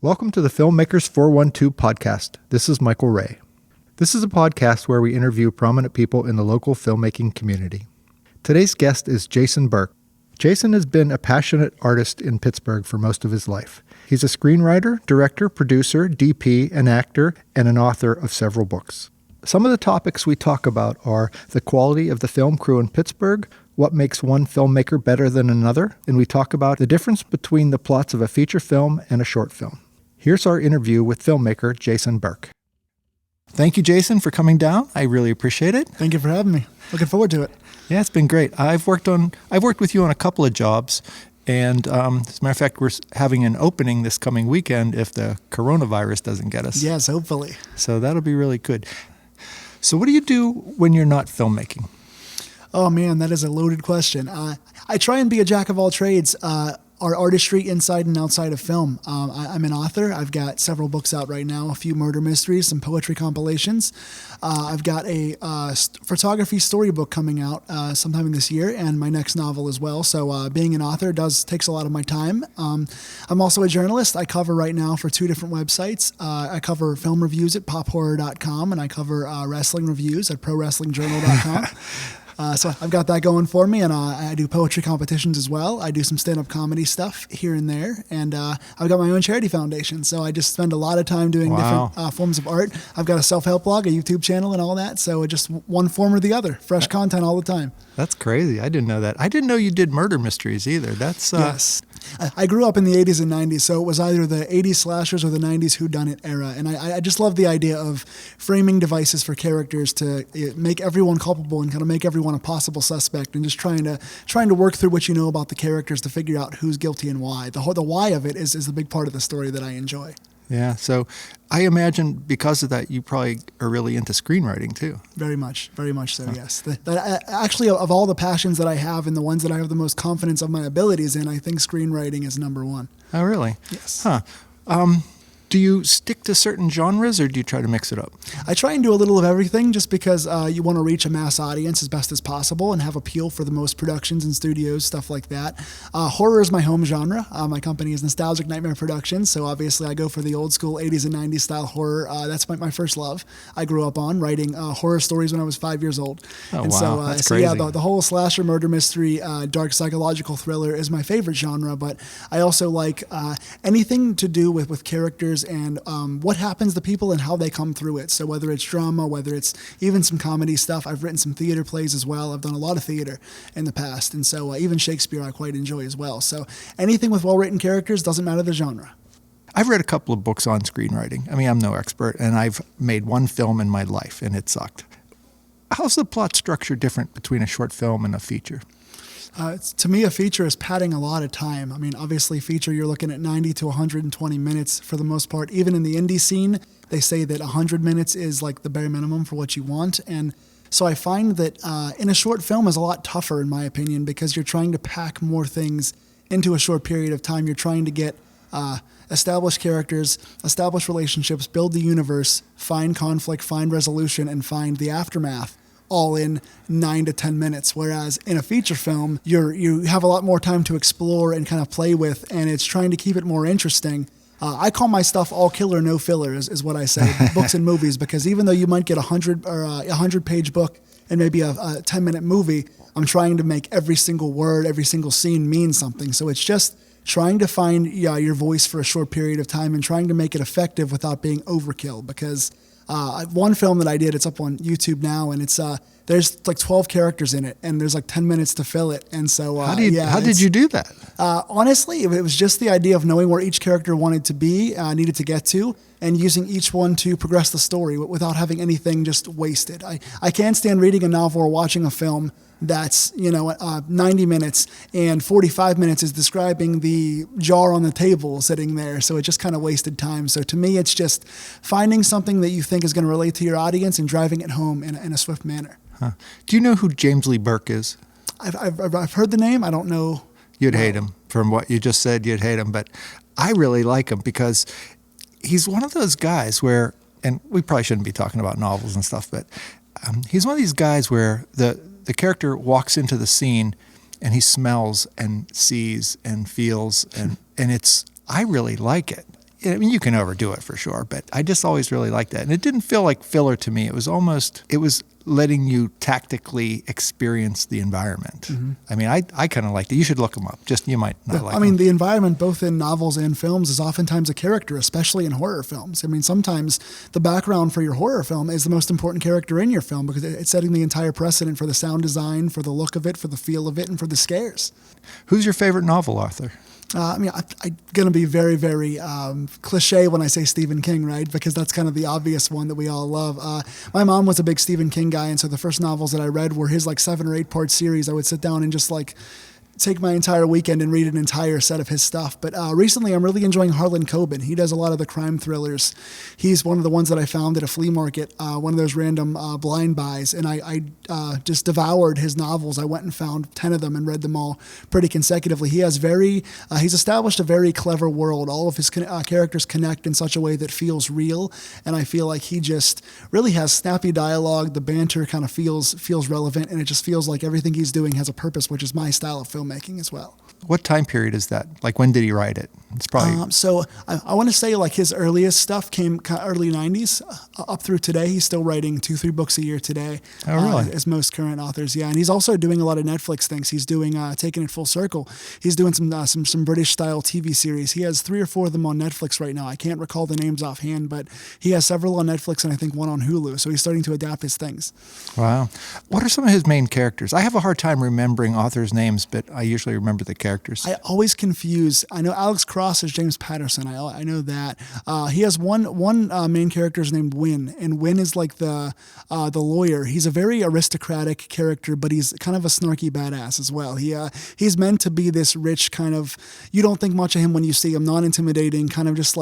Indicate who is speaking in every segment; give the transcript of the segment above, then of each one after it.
Speaker 1: Welcome to the Filmmakers 412 podcast. This is Michael Ray. This is a podcast where we interview prominent people in the local filmmaking community. Today's guest is Jason Burke. Jason has been a passionate artist in Pittsburgh for most of his life. He's a screenwriter, director, producer, DP, an actor, and an author of several books. Some of the topics we talk about are the quality of the film crew in Pittsburgh, what makes one filmmaker better than another, and we talk about the difference between the plots of a feature film and a short film. Here's our interview with filmmaker Jason Burke. Thank you, Jason, for coming down. I really appreciate it.
Speaker 2: Thank you for having me. Looking forward to it.
Speaker 1: Yeah, it's been great. I've worked with you on a couple of jobs, and as a matter of fact, we're having an opening this coming weekend if the coronavirus doesn't get us.
Speaker 2: Yes, hopefully.
Speaker 1: So that'll be really good. So what do you do when you're not filmmaking?
Speaker 2: Oh man, that is a loaded question. I try and be a jack of all trades. Our artistry inside and outside of film. I'm an author. I've got several books out right now, a few murder mysteries, some poetry compilations. I've got a photography storybook coming out sometime this year, and my next novel as well. So being an author takes a lot of my time. I'm also a journalist. I cover right now for two different websites. I cover film reviews at pophorror.com, and I cover wrestling reviews at prowrestlingjournal.com. So I've got that going for me, and I do poetry competitions as well. I do some stand-up comedy stuff here and there, and I've got my own charity foundation. So I just spend a lot of time doing different forms of art. I've got a self-help blog, a YouTube channel, and all that. So just one form or the other, fresh content all the time.
Speaker 1: That's crazy. I didn't know that. I didn't know you did murder mysteries either. That's
Speaker 2: Yes. I grew up in the 80s and 90s, so it was either the 80s slashers or the 90s whodunit era. And I just love the idea of framing devices for characters to make everyone culpable and kind of make everyone a possible suspect, and just trying to work through what you know about the characters to figure out who's guilty and why. The why of it is the big part of the story that I enjoy.
Speaker 1: Yeah, so I imagine because of that, you probably are really into screenwriting too.
Speaker 2: Very much so, yes. Actually, of all the passions that I have and the ones that I have the most confidence of my abilities in, I think screenwriting is number one.
Speaker 1: Oh, really?
Speaker 2: Yes.
Speaker 1: Huh. Do you stick to certain genres, or do you try to mix it up?
Speaker 2: I try and do a little of everything, just because you want to reach a mass audience as best as possible and have appeal for the most productions and studios, stuff like that. Horror is my home genre. My company is Nostalgic Nightmare Productions, so obviously I go for the old school 80s and 90s style horror. That's my first love. I grew up on writing horror stories when I was 5 years old.
Speaker 1: Oh,
Speaker 2: and
Speaker 1: wow, that's crazy.
Speaker 2: Yeah, the whole slasher, murder mystery, dark psychological thriller is my favorite genre, but I also like anything to do with characters and what happens to people and how they come through it. So whether it's drama, whether it's even some comedy stuff. I've written some theater plays as well. I've done a lot of theater in the past. And so even Shakespeare I quite enjoy as well. So anything with well-written characters, doesn't matter the genre.
Speaker 1: I've read a couple of books on screenwriting. I mean, I'm no expert, and I've made one film in my life, and it sucked. How's the plot structure different between a short film and a feature?
Speaker 2: To me, a feature is padding a lot of time. I mean, obviously, feature, you're looking at 90 to 120 minutes for the most part. Even in the indie scene, they say that 100 minutes is like the bare minimum for what you want. And so I find that in a short film is a lot tougher, in my opinion, because you're trying to pack more things into a short period of time. You're trying to get established characters, establish relationships, build the universe, find conflict, find resolution, and find the aftermath, all in 9 to 10 minutes. Whereas in a feature film, you have a lot more time to explore and kind of play with, and it's trying to keep it more interesting. I call my stuff all killer, no filler is what I say, books and movies, because even though you might get a 100-page book and maybe a 10-minute movie, I'm trying to make every single word, every single scene mean something. So it's just trying to find your voice for a short period of time and trying to make it effective without being overkill, because one film that I did, it's up on YouTube now, and it's there's like 12 characters in it, and there's like 10 minutes to fill it. And so
Speaker 1: how did you do that?
Speaker 2: Honestly, it was just the idea of knowing where each character wanted to be, needed to get to, and using each one to progress the story without having anything just wasted. I can't stand reading a novel or watching a film that's 90 minutes and 45 minutes is describing the jar on the table sitting there, so it just kind of wasted time. So to me, it's just finding something that you think is going to relate to your audience and driving it home in a swift manner.
Speaker 1: Huh. Do you know who James Lee Burke is?
Speaker 2: I've heard the name. I don't know.
Speaker 1: You'd hate him. From what you just said, you'd hate him, but I really like him because he's one of those guys where, and we probably shouldn't be talking about novels and stuff, but he's one of these guys where the character walks into the scene and he smells and sees and feels and it's, I really like it. I mean, you can overdo it for sure, but I just always really liked that. And it didn't feel like filler to me. It was letting you tactically experience the environment.
Speaker 2: Mm-hmm.
Speaker 1: I mean, I kind of liked it. You should look them up. Just, you might not like them.
Speaker 2: I mean, the environment, both in novels and films, is oftentimes a character, especially in horror films. I mean, sometimes the background for your horror film is the most important character in your film because it's setting the entire precedent for the sound design, for the look of it, for the feel of it, and for the scares.
Speaker 1: Who's your favorite novel author?
Speaker 2: I'm going to be very, very cliche when I say Stephen King, right? Because that's kind of the obvious one that we all love. My mom was a big Stephen King guy, and so the first novels that I read were his 7 or 8 part series. I would sit down and just take my entire weekend and read an entire set of his stuff. But recently I'm really enjoying Harlan Coben. He does a lot of the crime thrillers. He's one of the ones that I found at a flea market, one of those random blind buys, and I just devoured his novels. I went and found 10 of them and read them all pretty consecutively. He has he's established a very clever world. All of his characters connect in such a way that feels real, and I feel like he just really has snappy dialogue. The banter kind of feels relevant, and it just feels like everything he's doing has a purpose, which is my style of filmmaking as well.
Speaker 1: What time period is that? When did he write it? It's probably...
Speaker 2: So I want to say his earliest stuff came early 90s up through today. He's still writing 2-3 books a year today.
Speaker 1: Oh, really?
Speaker 2: As most current authors, yeah. And he's also doing a lot of Netflix things. He's doing, taking it full circle. He's doing some British-style TV series. He has 3 or 4 of them on Netflix right now. I can't recall the names offhand, but he has several on Netflix and I think one on Hulu. So he's starting to adapt his things.
Speaker 1: Wow. What are some of his main characters? I have a hard time remembering authors' names, but I usually remember the characters.
Speaker 2: I always confuse. I know Alex Cross is James Patterson. I know that. He has one main character is named Wynn, and Wynn is the lawyer. He's a very aristocratic character, but he's kind of a snarky badass as well. He's meant to be this rich kind of. You don't think much of him when you see him, non-intimidating, kind of just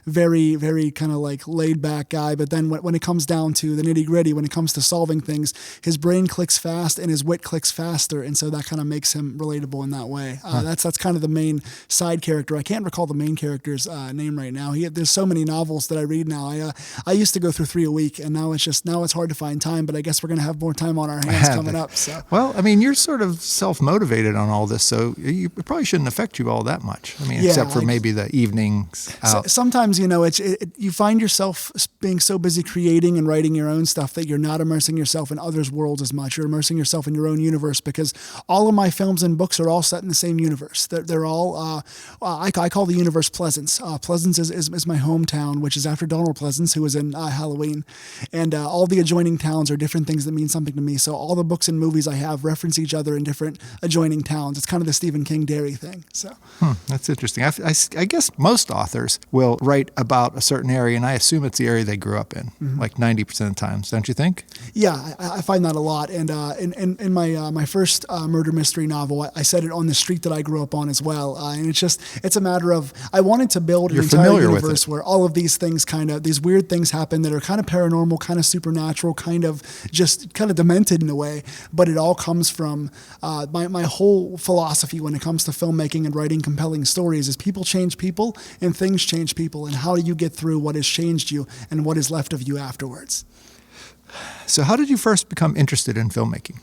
Speaker 2: very, very kind of laid back guy. But then when it comes down to the nitty gritty, when it comes to solving things, his brain clicks fast and his wit clicks faster, and so that kind of makes him relatable in that way. That's kind of the main side character. I can't recall the main character's name right now. There's so many novels that I read now. I used to go through 3 a week, and now it's hard to find time. But I guess we're going to have more time on our hands coming up. So. Well,
Speaker 1: I mean, you're sort of self-motivated on all this, so it probably shouldn't affect you all that much. I mean, except for maybe the evenings out.
Speaker 2: Sometimes you find yourself being so busy creating and writing your own stuff that you're not immersing yourself in others' worlds as much. You're immersing yourself in your own universe because all of my films and books are all set in the same universe. They're all, I call the universe Pleasance. Pleasance is my hometown, which is after Donald Pleasance, who was in Halloween. And all the adjoining towns are different things that mean something to me. So all the books and movies I have reference each other in different adjoining towns. It's kind of the Stephen King Derry thing. So
Speaker 1: that's interesting. I guess most authors will write about a certain area, and I assume it's the area they grew up in, 90% of the times, don't you think?
Speaker 2: Yeah, I find that a lot. And in my first murder mystery novel, I set it on the street that I grew up on as well. And it's a matter of, I wanted to build an entire universe where all of these things these weird things happen that are kind of paranormal, kind of supernatural, kind of demented in a way. But it all comes from my whole philosophy when it comes to filmmaking and writing compelling stories is people change people and things change people. And how do you get through what has changed you and what is left of you afterwards?
Speaker 1: So how did you first become interested in filmmaking?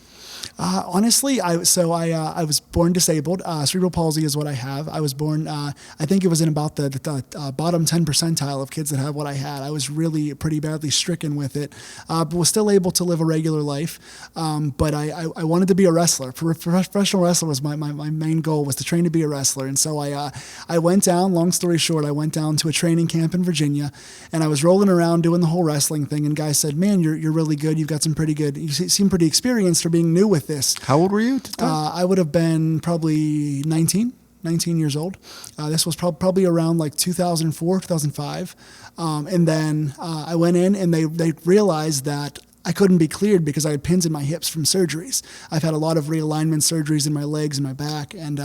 Speaker 2: Honestly, I was born disabled. Cerebral palsy is what I have. I was born, I think it was in about the bottom 10 percentile of kids that have what I had. I was really pretty badly stricken with it, but was still able to live a regular life. But I wanted to be a wrestler. Professional wrestler was my main goal, was to train to be a wrestler. And so I went down, long story short, I went down to a training camp in Virginia, and I was rolling around doing the whole wrestling thing. And guys said, "Man, you're really good. You've got you seem pretty experienced for being new with this."
Speaker 1: How old were you at the time?
Speaker 2: I would have been probably 19 years old. This was probably around 2004, 2005. And then I went in and they realized that I couldn't be cleared because I had pins in my hips from surgeries. I've had a lot of realignment surgeries in my legs and my back, and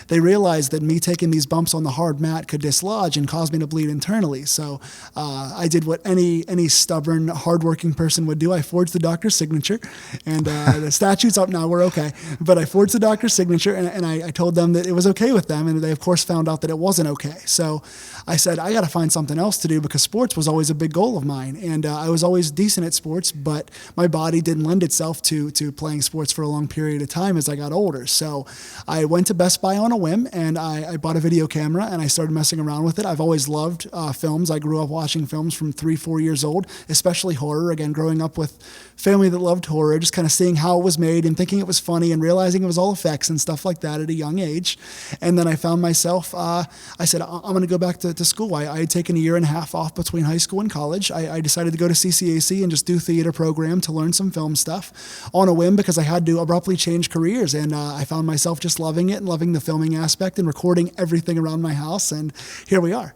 Speaker 2: they realized that me taking these bumps on the hard mat could dislodge and cause me to bleed internally. So I did what any stubborn, hardworking person would do. I forged the doctor's signature, and the statute's up now, we're okay. But I forged the doctor's signature, and I told them that it was okay with them, and they, of course, found out that it wasn't okay. So I said, I got to find something else to do because sports was always a big goal of mine, and I was always decent at sports, but but my body didn't lend itself to playing sports for a long period of time as I got older. So I went to Best Buy on a whim, and I bought a video camera, and I started messing around with it. I've always loved films. I grew up watching films from 3-4 years old, especially horror. Again, growing up with family that loved horror, just kind of seeing how it was made and thinking it was funny and realizing it was all effects and stuff like that at a young age. And then I found myself, I said, I'm going to go back to school. I had taken a year and a half off between high school and college. I decided to go to CCAC and just do theater program to learn some film stuff on a whim because I had to abruptly change careers. And I found myself just loving it and loving the filming aspect and recording everything around my house. And here we are.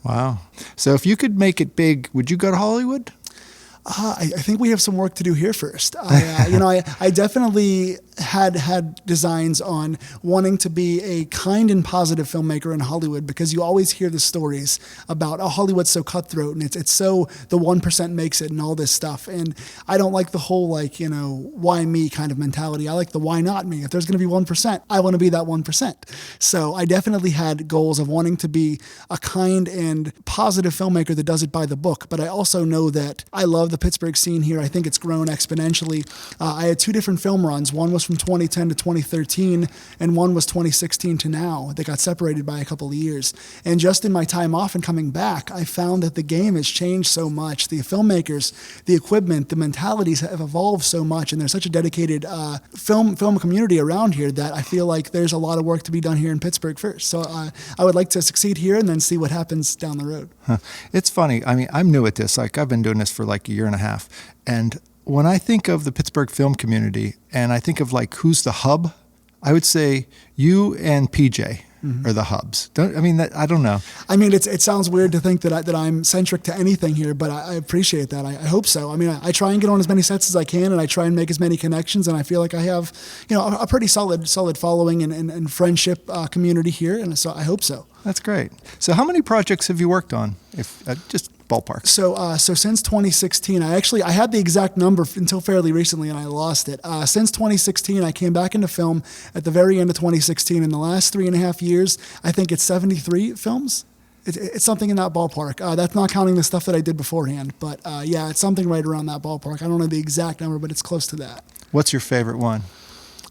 Speaker 1: Wow. So if you could make it big, would you go to Hollywood?
Speaker 2: I think we have some work to do here first. I definitely had designs on wanting to be a kind and positive filmmaker in Hollywood because you always hear the stories about, oh, Hollywood's so cutthroat and it's so the 1% makes it and all this stuff. And I don't like the whole why me kind of mentality. I like the why not me. If there's going to be 1%, I want to be that 1%. So I definitely had goals of wanting to be a kind and positive filmmaker that does it by the book. But I also know that I love the Pittsburgh scene here. I think it's grown exponentially. I had 2 different film runs. One was from 2010 to 2013, and one was 2016 to now. They got separated by a couple of years. And just in my time off and coming back, I found that the game has changed so much. The filmmakers, the equipment, the mentalities have evolved so much, and there's such a dedicated film community around here that I feel like there's a lot of work to be done here in Pittsburgh first. So I would like to succeed here and then see what happens down the road.
Speaker 1: Huh. It's funny. I mean, I'm new at this. Like, I've been doing this for like a year and a half. And when I think of the Pittsburgh film community and I think of like who's the hub, I would say you and PJ are the hubs. I don't know.
Speaker 2: I mean, it sounds weird to think that I'm centric to anything here, but I appreciate that. I hope so. I mean, I try and get on as many sets as I can, and I try and make as many connections, and I feel like I have, a pretty solid following and friendship community here, and so I hope so.
Speaker 1: That's great. So how many projects have you worked on? If just ballpark.
Speaker 2: So since 2016, I had the exact number until fairly recently, and I lost it. Since 2016, I came back into film at the very end of 2016. In the last 3.5 years, I think it's 73 films. It's something in that ballpark. That's not counting the stuff that I did beforehand, but yeah, it's something right around that ballpark. I don't know the exact number, but it's close to that.
Speaker 1: What's your favorite one?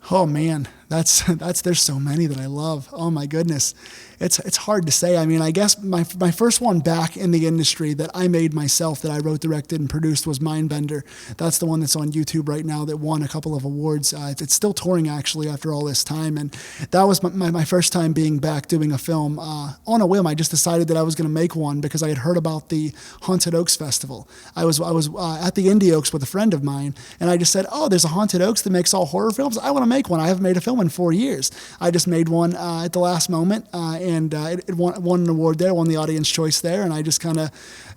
Speaker 2: Oh man, there's so many that I love. Oh my goodness. It's hard to say. I mean, I guess my first one back in the industry that I made myself, that I wrote, directed, and produced was Mindbender. That's the one that's on YouTube right now that won a couple of awards. It's still touring actually after all this time, and that was my first time being back doing a film. On a whim, I just decided that I was going to make one because I had heard about the Haunted Oaks Festival. I was at the Indie Oaks with a friend of mine, and I just said, oh, there's a Haunted Oaks that makes all horror films. I want to make one. I haven't made a film in 4 years. I just made one at the last moment, and it won an award there, won the audience choice there, and I just kind of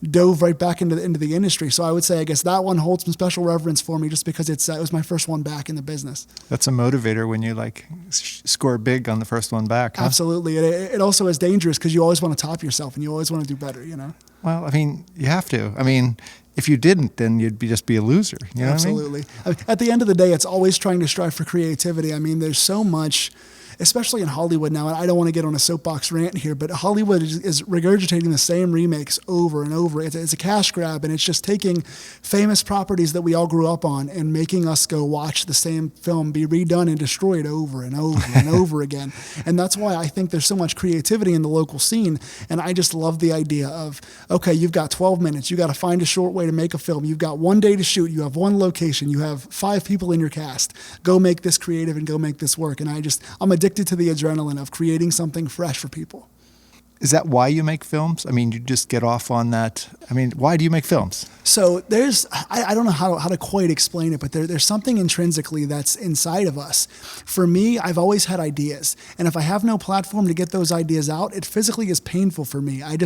Speaker 2: dove right back into the industry. So I would say, I guess that one holds some special reverence for me just because it was my first one back in the business.
Speaker 1: That's a motivator when you score big on the first one back. Huh?
Speaker 2: Absolutely. It also is dangerous because you always want to top yourself and you always want to do better,
Speaker 1: Well, I mean, you have to. I mean, if you didn't, then you'd just be a loser. You know
Speaker 2: Absolutely.
Speaker 1: What I mean?
Speaker 2: At the end of the day, it's always trying to strive for creativity. I mean, there's so much, especially in Hollywood now, and I don't want to get on a soapbox rant here, but Hollywood is regurgitating the same remakes over and over. It's a cash grab, and it's just taking famous properties that we all grew up on and making us go watch the same film be redone and destroyed over and over and over again. And that's why I think there's so much creativity in the local scene, and I just love the idea of, okay, you've got 12 minutes. You got to find a short way to make a film. You've got 1 day to shoot. You have 1 location. You have 5 people in your cast. Go make this creative and go make this work. And I'm addicted to the adrenaline of creating something fresh for people.
Speaker 1: Is that why you make films? I mean, you just get off on that. I mean, why do you make films?
Speaker 2: So I don't know how to quite explain it, but there's something intrinsically that's inside of us. For me, I've always had ideas. And if I have no platform to get those ideas out, it physically is painful for me. I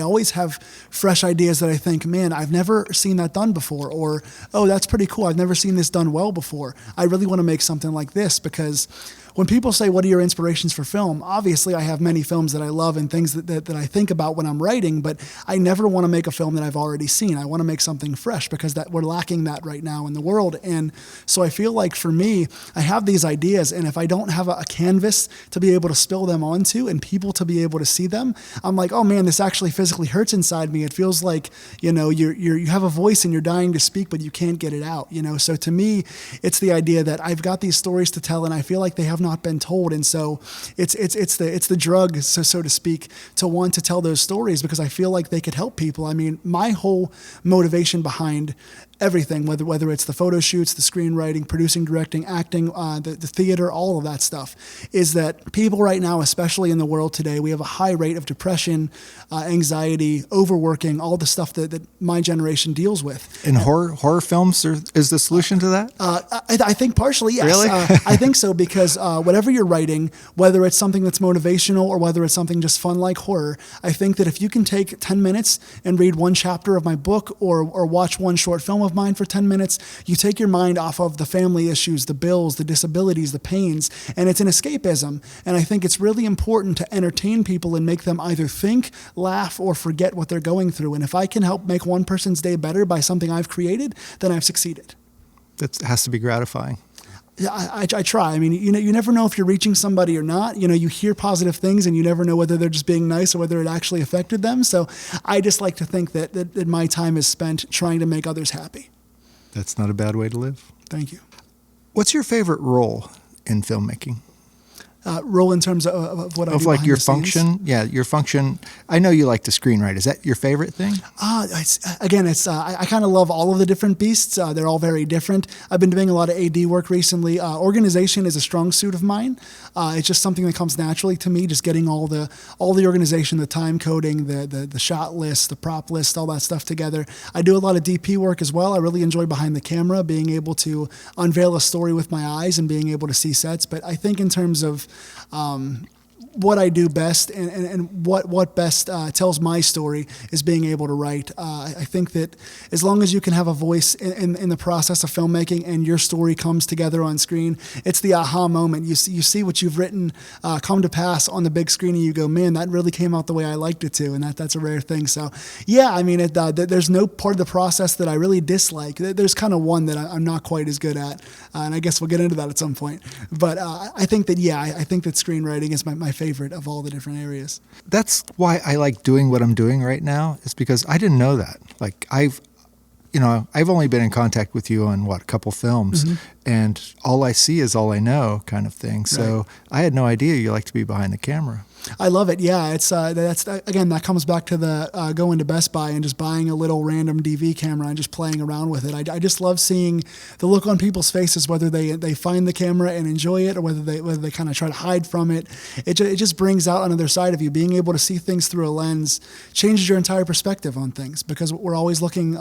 Speaker 2: always have fresh ideas that I think, man, I've never seen that done before, or, oh, that's pretty cool. I've never seen this done well before. I really want to make something like this because when people say, what are your inspirations for film? Obviously, I have many films that I love and things that I think about when I'm writing, but I never want to make a film that I've already seen. I want to make something fresh because that we're lacking that right now in the world. And so I feel like for me, I have these ideas, and if I don't have a canvas to be able to spill them onto and people to be able to see them, I'm like, oh man, this actually physically hurts inside me. It feels like, you know, you have a voice and you're dying to speak, but you can't get it out, you know? So to me, it's the idea that I've got these stories to tell and I feel like they have not been told. And so it's the drug, so to speak, to want to tell those stories because I feel like they could help people. I mean, my whole motivation behind everything, whether it's the photo shoots, the screenwriting, producing, directing, acting, the theater, all of that stuff, is that people right now, especially in the world today, we have a high rate of depression, anxiety, overworking, all the stuff that my generation deals with.
Speaker 1: And horror films is the solution to that?
Speaker 2: I think partially, yes.
Speaker 1: Really?
Speaker 2: I think so because whatever you're writing, whether it's something that's motivational or whether it's something just fun like horror, I think that if you can take 10 minutes and read one chapter of my book or watch one short film of mine for 10 minutes, you take your mind off of the family issues, the bills, the disabilities, the pains, and it's an escapism. And I think it's really important to entertain people and make them either think, laugh, or forget what they're going through. And if I can help make one person's day better by something I've created, then I've succeeded.
Speaker 1: That has to be gratifying.
Speaker 2: Yeah, I try. I mean, you never know if you're reaching somebody or not. You know, you hear positive things and you never know whether they're just being nice or whether it actually affected them. So I just like to think that my time is spent trying to make others happy.
Speaker 1: That's not a bad way to live.
Speaker 2: Thank you.
Speaker 1: What's your favorite role in filmmaking?
Speaker 2: Role in terms of what I do
Speaker 1: Of like
Speaker 2: behind
Speaker 1: your
Speaker 2: the scenes?
Speaker 1: function? Yeah, your function. I know you like to screenwrite. Is that your favorite thing?
Speaker 2: I kind of love all of the different beasts. They're all very different. I've been doing a lot of AD work recently. Organization is a strong suit of mine. It's just something that comes naturally to me, just getting all the organization, the time coding, the shot list, the prop list, all that stuff together. I do a lot of DP work as well. I really enjoy behind the camera, being able to unveil a story with my eyes and being able to see sets. But I think in terms of what I do best and what best tells my story is being able to write. I think that as long as you can have a voice in the process of filmmaking and your story comes together on screen, it's the aha moment. You see what you've written come to pass on the big screen and you go, man, that really came out the way I liked it to, and that's a rare thing. So yeah, I mean, there's no part of the process that I really dislike. There's kind of one that I'm not quite as good at, and I guess we'll get into that at some point. But I think that, I think that screenwriting is my favorite of all the different areas.
Speaker 1: That's why I like doing what I'm doing right now, is because I didn't know that. Like I've only been in contact with you on a couple films, and all I see is all I know kind of thing. So
Speaker 2: Right.
Speaker 1: I had no idea you like to be behind the camera.
Speaker 2: I love it. Yeah, it's again, that comes back to the going to Best Buy and just buying a little random DV camera and just playing around with it. I just love seeing the look on people's faces, whether they find the camera and enjoy it or whether they kind of try to hide from it. It just brings out another side of you. Being able to see things through a lens changes your entire perspective on things because we're always looking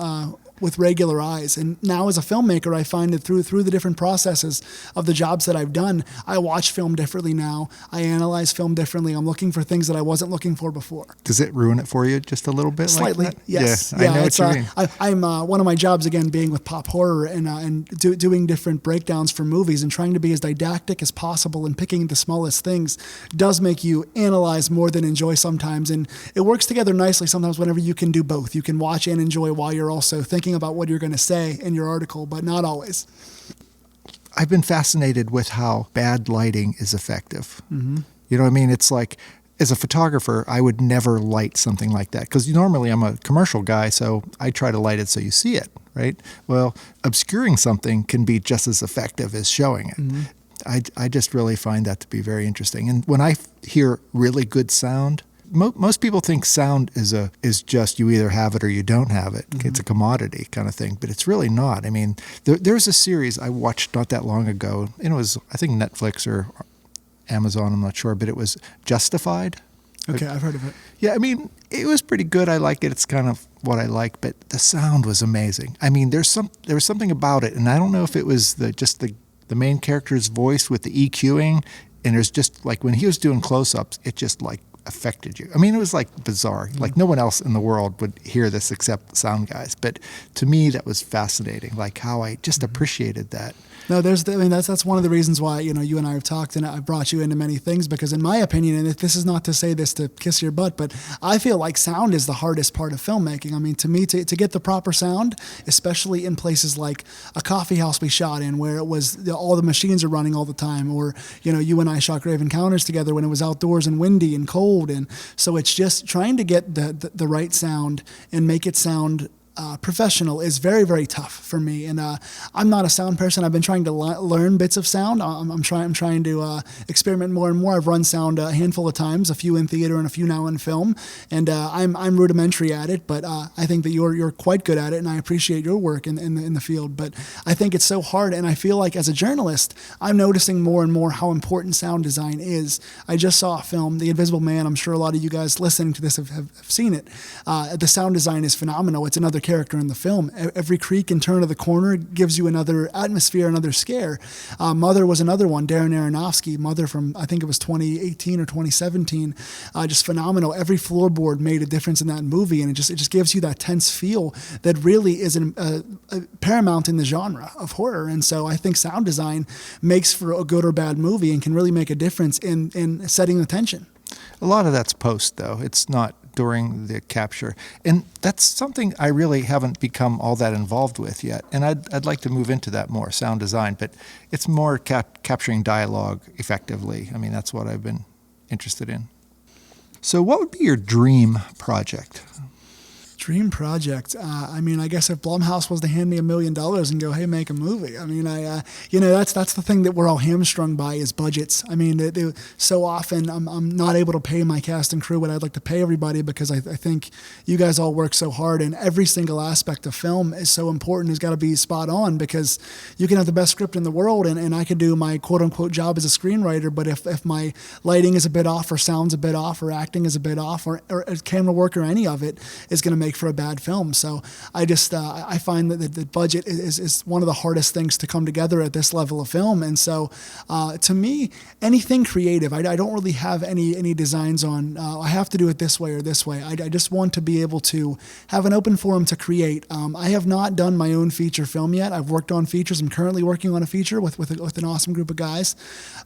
Speaker 2: with regular eyes. And now as a filmmaker, I find that through the different processes of the jobs that I've done, I watch film differently now. I analyze film differently. I'm looking for things that I wasn't looking for before.
Speaker 1: Does it ruin it for you just a little bit?
Speaker 2: Slightly,
Speaker 1: like that?
Speaker 2: yes.
Speaker 1: Yeah, I know what you mean.
Speaker 2: I'm one of my jobs again being with pop horror and doing different breakdowns for movies and trying to be as didactic as possible and picking the smallest things does make you analyze more than enjoy sometimes. And it works together nicely sometimes whenever you can do both. You can watch and enjoy while you're also thinking about what you're going to say in your article, but not always.
Speaker 1: I've been fascinated with how bad lighting is effective.
Speaker 2: Mm-hmm.
Speaker 1: You know what I mean? It's like, as a photographer, I would never light something like that because normally I'm a commercial guy, so I try to light it so you see it, right? Well, obscuring something can be just as effective as showing it. Mm-hmm. I just really find that to be very interesting. And when I hear really good sound, most people think sound is just you either have it or you don't have it. Mm-hmm. It's a commodity kind of thing, but it's really not. I mean, there's a series I watched not that long ago, and it was, I think, Netflix or Amazon, I'm not sure, but it was Justified.
Speaker 2: Okay, I've heard of it.
Speaker 1: Yeah, I mean, it was pretty good. I like it. It's kind of what I like, but the sound was amazing. I mean, there was something about it, and I don't know if it was the main character's voice with the EQing, and there's just like when he was doing close-ups, it just like affected you. I mean, it was like bizarre. Mm-hmm. Like no one else in the world would hear this except sound guys. But to me, that was fascinating. Like how I just appreciated that.
Speaker 2: No, that's one of the reasons why, you and I have talked, and I've brought you into many things, because in my opinion, and this is not to say this to kiss your butt, but I feel like sound is the hardest part of filmmaking. I mean, to me, to get the proper sound, especially in places like a coffee house we shot in, where it was all the machines are running all the time, or, you and I shot Grave Encounters together when it was outdoors and windy and cold. And so it's just trying to get the right sound and make it sound professional is very, very tough for me. And I'm not a sound person. I've been trying to learn bits of sound. I'm trying to experiment more and more. I've run sound a handful of times, a few in theater and a few now in film. And I'm rudimentary at it, but I think that you're quite good at it, and I appreciate your work in the field. But I think it's so hard, and I feel like as a journalist, I'm noticing more and more how important sound design is. I just saw a film, The Invisible Man. I'm sure a lot of you guys listening to this have seen it. The sound design is phenomenal. It's another character in the film. Every creak and turn of the corner gives you another atmosphere, another scare. Mother was another one, Darren Aronofsky. Mother from, I think it was 2018 or 2017. Just phenomenal. Every floorboard made a difference in that movie, and it just gives you that tense feel that really is paramount in the genre of horror. And so I think sound design makes for a good or bad movie and can really make a difference in setting the tension.
Speaker 1: A lot of that's post, though. It's not during the capture. And that's something I really haven't become all that involved with yet. And I'd like to move into that more, sound design, but it's more capturing dialogue effectively. I mean, that's what I've been interested in. So what would be your dream project?
Speaker 2: Dream project. I guess if Blumhouse was to hand me $1 million and go, hey, make a movie. That's the thing that we're all hamstrung by is budgets. I mean, so often I'm not able to pay my cast and crew what I'd like to pay everybody, because I think you guys all work so hard, and every single aspect of film is so important. It's got to be spot on, because you can have the best script in the world, and I could do my quote unquote job as a screenwriter, but if my lighting is a bit off, or sound's a bit off, or acting is a bit off, or camera work, or any of it is going to make for a bad film. So I find that the budget is one of the hardest things to come together at this level of film. And so to me, anything creative, I don't really have any designs on, I have to do it this way or this way. I just want to be able to have an open forum to create. I have not done my own feature film yet. I've worked on features. I'm currently working on a feature with an awesome group of guys.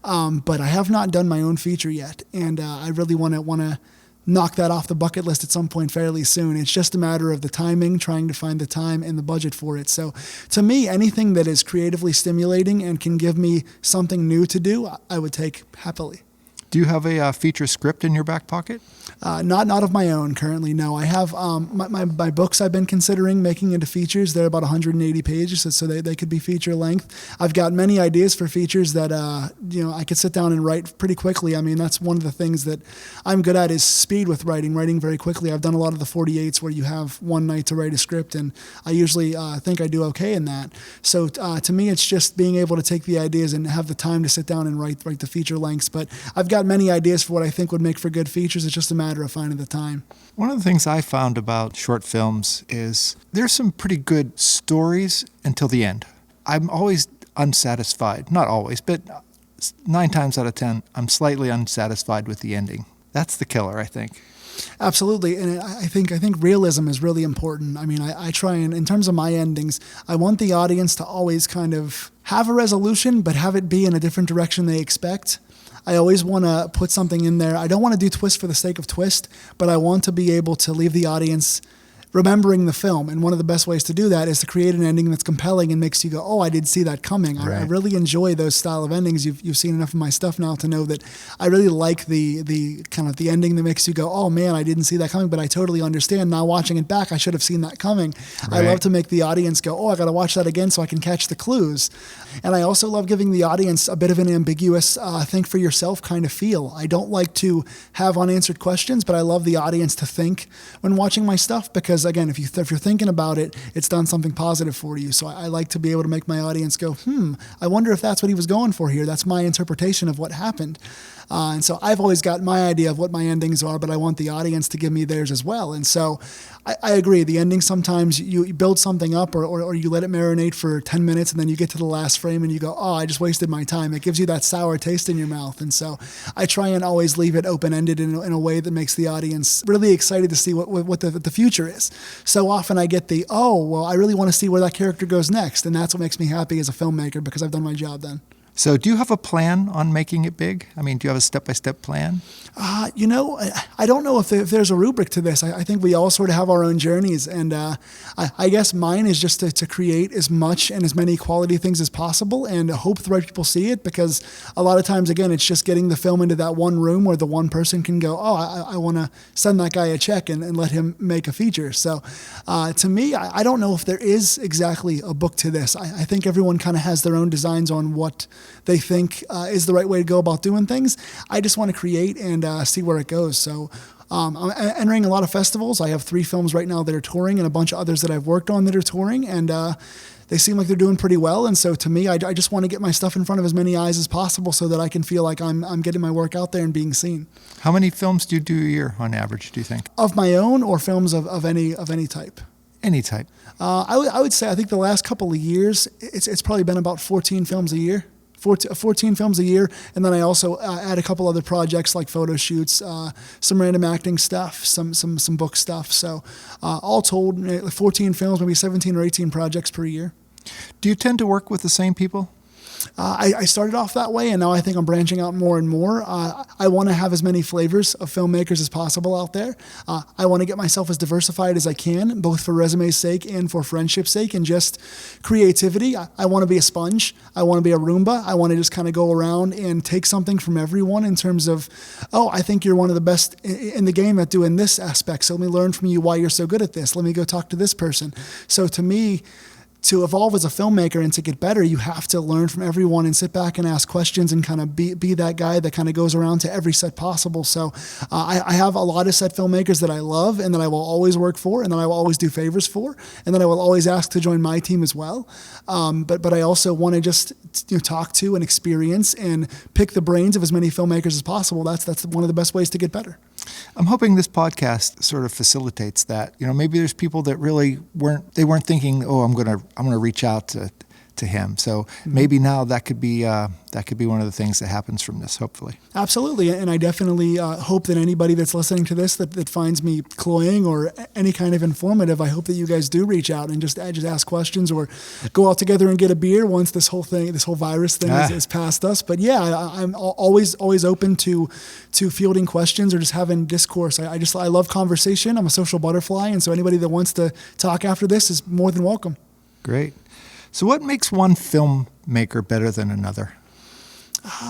Speaker 2: But I have not done my own feature yet. And I really want to knock that off the bucket list at some point fairly soon. It's just a matter of the timing, trying to find the time and the budget for it. So to me, anything that is creatively stimulating and can give me something new to do, I would take happily.
Speaker 1: Do you have a feature script in your back pocket?
Speaker 2: Not of my own currently, no. I have my books I've been considering making into features. They're about 180 pages, so they could be feature length. I've got many ideas for features that I could sit down and write pretty quickly. I mean, that's one of the things that I'm good at is speed with writing very quickly. I've done a lot of the 48s where you have one night to write a script, and I usually think I do okay in that. So to me, it's just being able to take the ideas and have the time to sit down and write the feature lengths. But I've got many ideas for what I think would make for good features. It's just a matter of finding the time.
Speaker 1: One of the things I found about short films is there's some pretty good stories until the end. I'm always unsatisfied. Not always, but 9 times out of 10, I'm slightly unsatisfied with the ending. That's the killer, I think.
Speaker 2: Absolutely, and I think realism is really important. I mean, I try and, in terms of my endings, I want the audience to always kind of have a resolution, but have it be in a different direction they expect. I always want to put something in there. I don't want to do twist for the sake of twist, but I want to be able to leave the audience remembering the film. And one of the best ways to do that is to create an ending that's compelling and makes you go, oh, I did see that coming. Right. I really enjoy those style of endings. You've seen enough of my stuff now to know that I really like the kind of the ending that makes you go, oh man, I didn't see that coming, but I totally understand. Now watching it back, I should have seen that coming. Right. I love to make the audience go, oh, I got to watch that again so I can catch the clues. And I also love giving the audience a bit of an ambiguous think for yourself kind of feel. I don't like to have unanswered questions, but I love the audience to think when watching my stuff, because again, if you're thinking about it, it's done something positive for you. So I like to be able to make my audience go, I wonder if that's what he was going for here. That's my interpretation of what happened. And so I've always got my idea of what my endings are, but I want the audience to give me theirs as well. And so I agree. The ending, sometimes you build something up or you let it marinate for 10 minutes and then you get to the last frame and you go, oh, I just wasted my time. It gives you that sour taste in your mouth. And so I try and always leave it open-ended in a way that makes the audience really excited to see what the future is. So often I get I really want to see where that character goes next. And that's what makes me happy as a filmmaker, because I've done my job then.
Speaker 1: So do you have a plan on making it big? I mean, do you have a step-by-step plan?
Speaker 2: I don't know if there's a rubric to this. I think we all sort of have our own journeys. And I guess mine is just to create as much and as many quality things as possible and hope the right people see it, because a lot of times, again, it's just getting the film into that one room where the one person can go, I want to send that guy a check and let him make a feature. So to me, I don't know if there is exactly a book to this. I think everyone kind of has their own designs on what they think is the right way to go about doing things. I just want to create and see where it goes. So I'm entering a lot of festivals. I have 3 films right now that are touring and a bunch of others that I've worked on that are touring, and they seem like they're doing pretty well. And so to me, I just want to get my stuff in front of as many eyes as possible so that I can feel like I'm getting my work out there and being seen.
Speaker 1: How many films do you do a year on average, do you think?
Speaker 2: Of my own or films of any type?
Speaker 1: Any type.
Speaker 2: I would say I think the last couple of years, it's probably been about 14 films a year. 14 films a year, and then I also add a couple other projects like photo shoots, some random acting stuff, some book stuff. So all told, 14 films, maybe 17 or 18 projects per year.
Speaker 1: Do you tend to work with the same people?
Speaker 2: I started off that way, and now I think I'm branching out more and more. I want to have as many flavors of filmmakers as possible out there. I want to get myself as diversified as I can, both for resume's sake and for friendship's sake and just creativity. I want to be a sponge. I want to be a Roomba. I want to just kind of go around and take something from everyone in terms of, I think you're one of the best in the game at doing this aspect, so let me learn from you why you're so good at this. Let me go talk to this person. So to me, to evolve as a filmmaker and to get better, you have to learn from everyone and sit back and ask questions and kind of be that guy that kind of goes around to every set possible. So I have a lot of set filmmakers that I love and that I will always work for and that I will always do favors for and that I will always ask to join my team as well. But I also want to just talk to and experience and pick the brains of as many filmmakers as possible. That's one of the best ways to get better.
Speaker 1: I'm hoping this podcast sort of facilitates that. Maybe there's people that really weren't thinking, I'm gonna reach out to him. So maybe now that could be one of the things that happens from this, hopefully.
Speaker 2: Absolutely. And I definitely hope that anybody that's listening to this that finds me cloying or any kind of informative, I hope that you guys do reach out and just ask questions or go out together and get a beer once this whole virus thing is past us. But yeah, I'm always open to fielding questions or just having discourse. I love conversation. I'm a social butterfly. And so anybody that wants to talk after this is more than welcome.
Speaker 1: Great. So what makes one filmmaker better than another?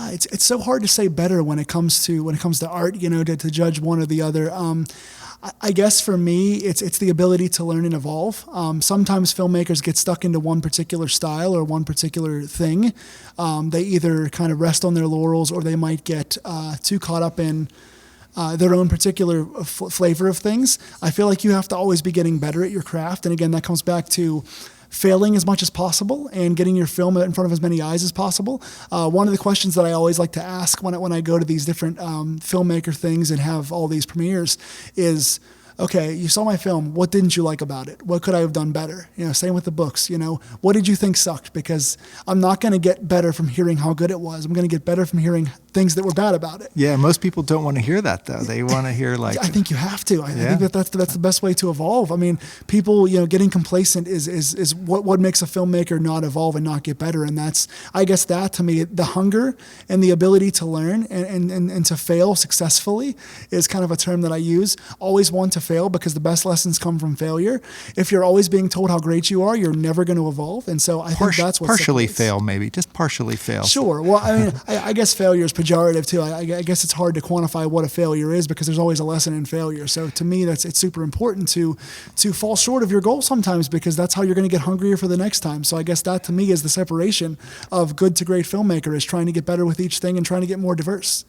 Speaker 2: It's so hard to say better when it comes to art, to judge one or the other. I guess for me, it's the ability to learn and evolve. Sometimes filmmakers get stuck into one particular style or one particular thing. They either kind of rest on their laurels or they might get too caught up in their own particular flavor of things. I feel like you have to always be getting better at your craft. And again, that comes back to failing as much as possible and getting your film in front of as many eyes as possible. One of the questions that I always like to ask when I go to these different filmmaker things and have all these premieres is, okay, you saw my film. What didn't you like about it? What could I have done better? Same with the books. What did you think sucked? Because I'm not going to get better from hearing how good it was. I'm going to get better from hearing things that were bad about it.
Speaker 1: Yeah, most people don't want to hear that, though. They want to hear I
Speaker 2: think you have to. I think that's the best way to evolve. I mean, people, getting complacent is what makes a filmmaker not evolve and not get better. And that's, I guess that to me, the hunger and the ability to learn and to fail successfully is kind of a term that I use. Always want to fail because the best lessons come from failure. If you're always being told how great you are, you're never going to evolve. And so I think that's what
Speaker 1: partially
Speaker 2: separates.
Speaker 1: Fail, maybe just partially fail.
Speaker 2: Sure. Well, I mean, I guess failure is pejorative too. I guess it's hard to quantify what a failure is because there's always a lesson in failure. So to me, it's super important to fall short of your goal sometimes because that's how you're going to get hungrier for the next time. So I guess that to me is the separation of good to great filmmaker, is trying to get better with each thing and trying to get more diverse.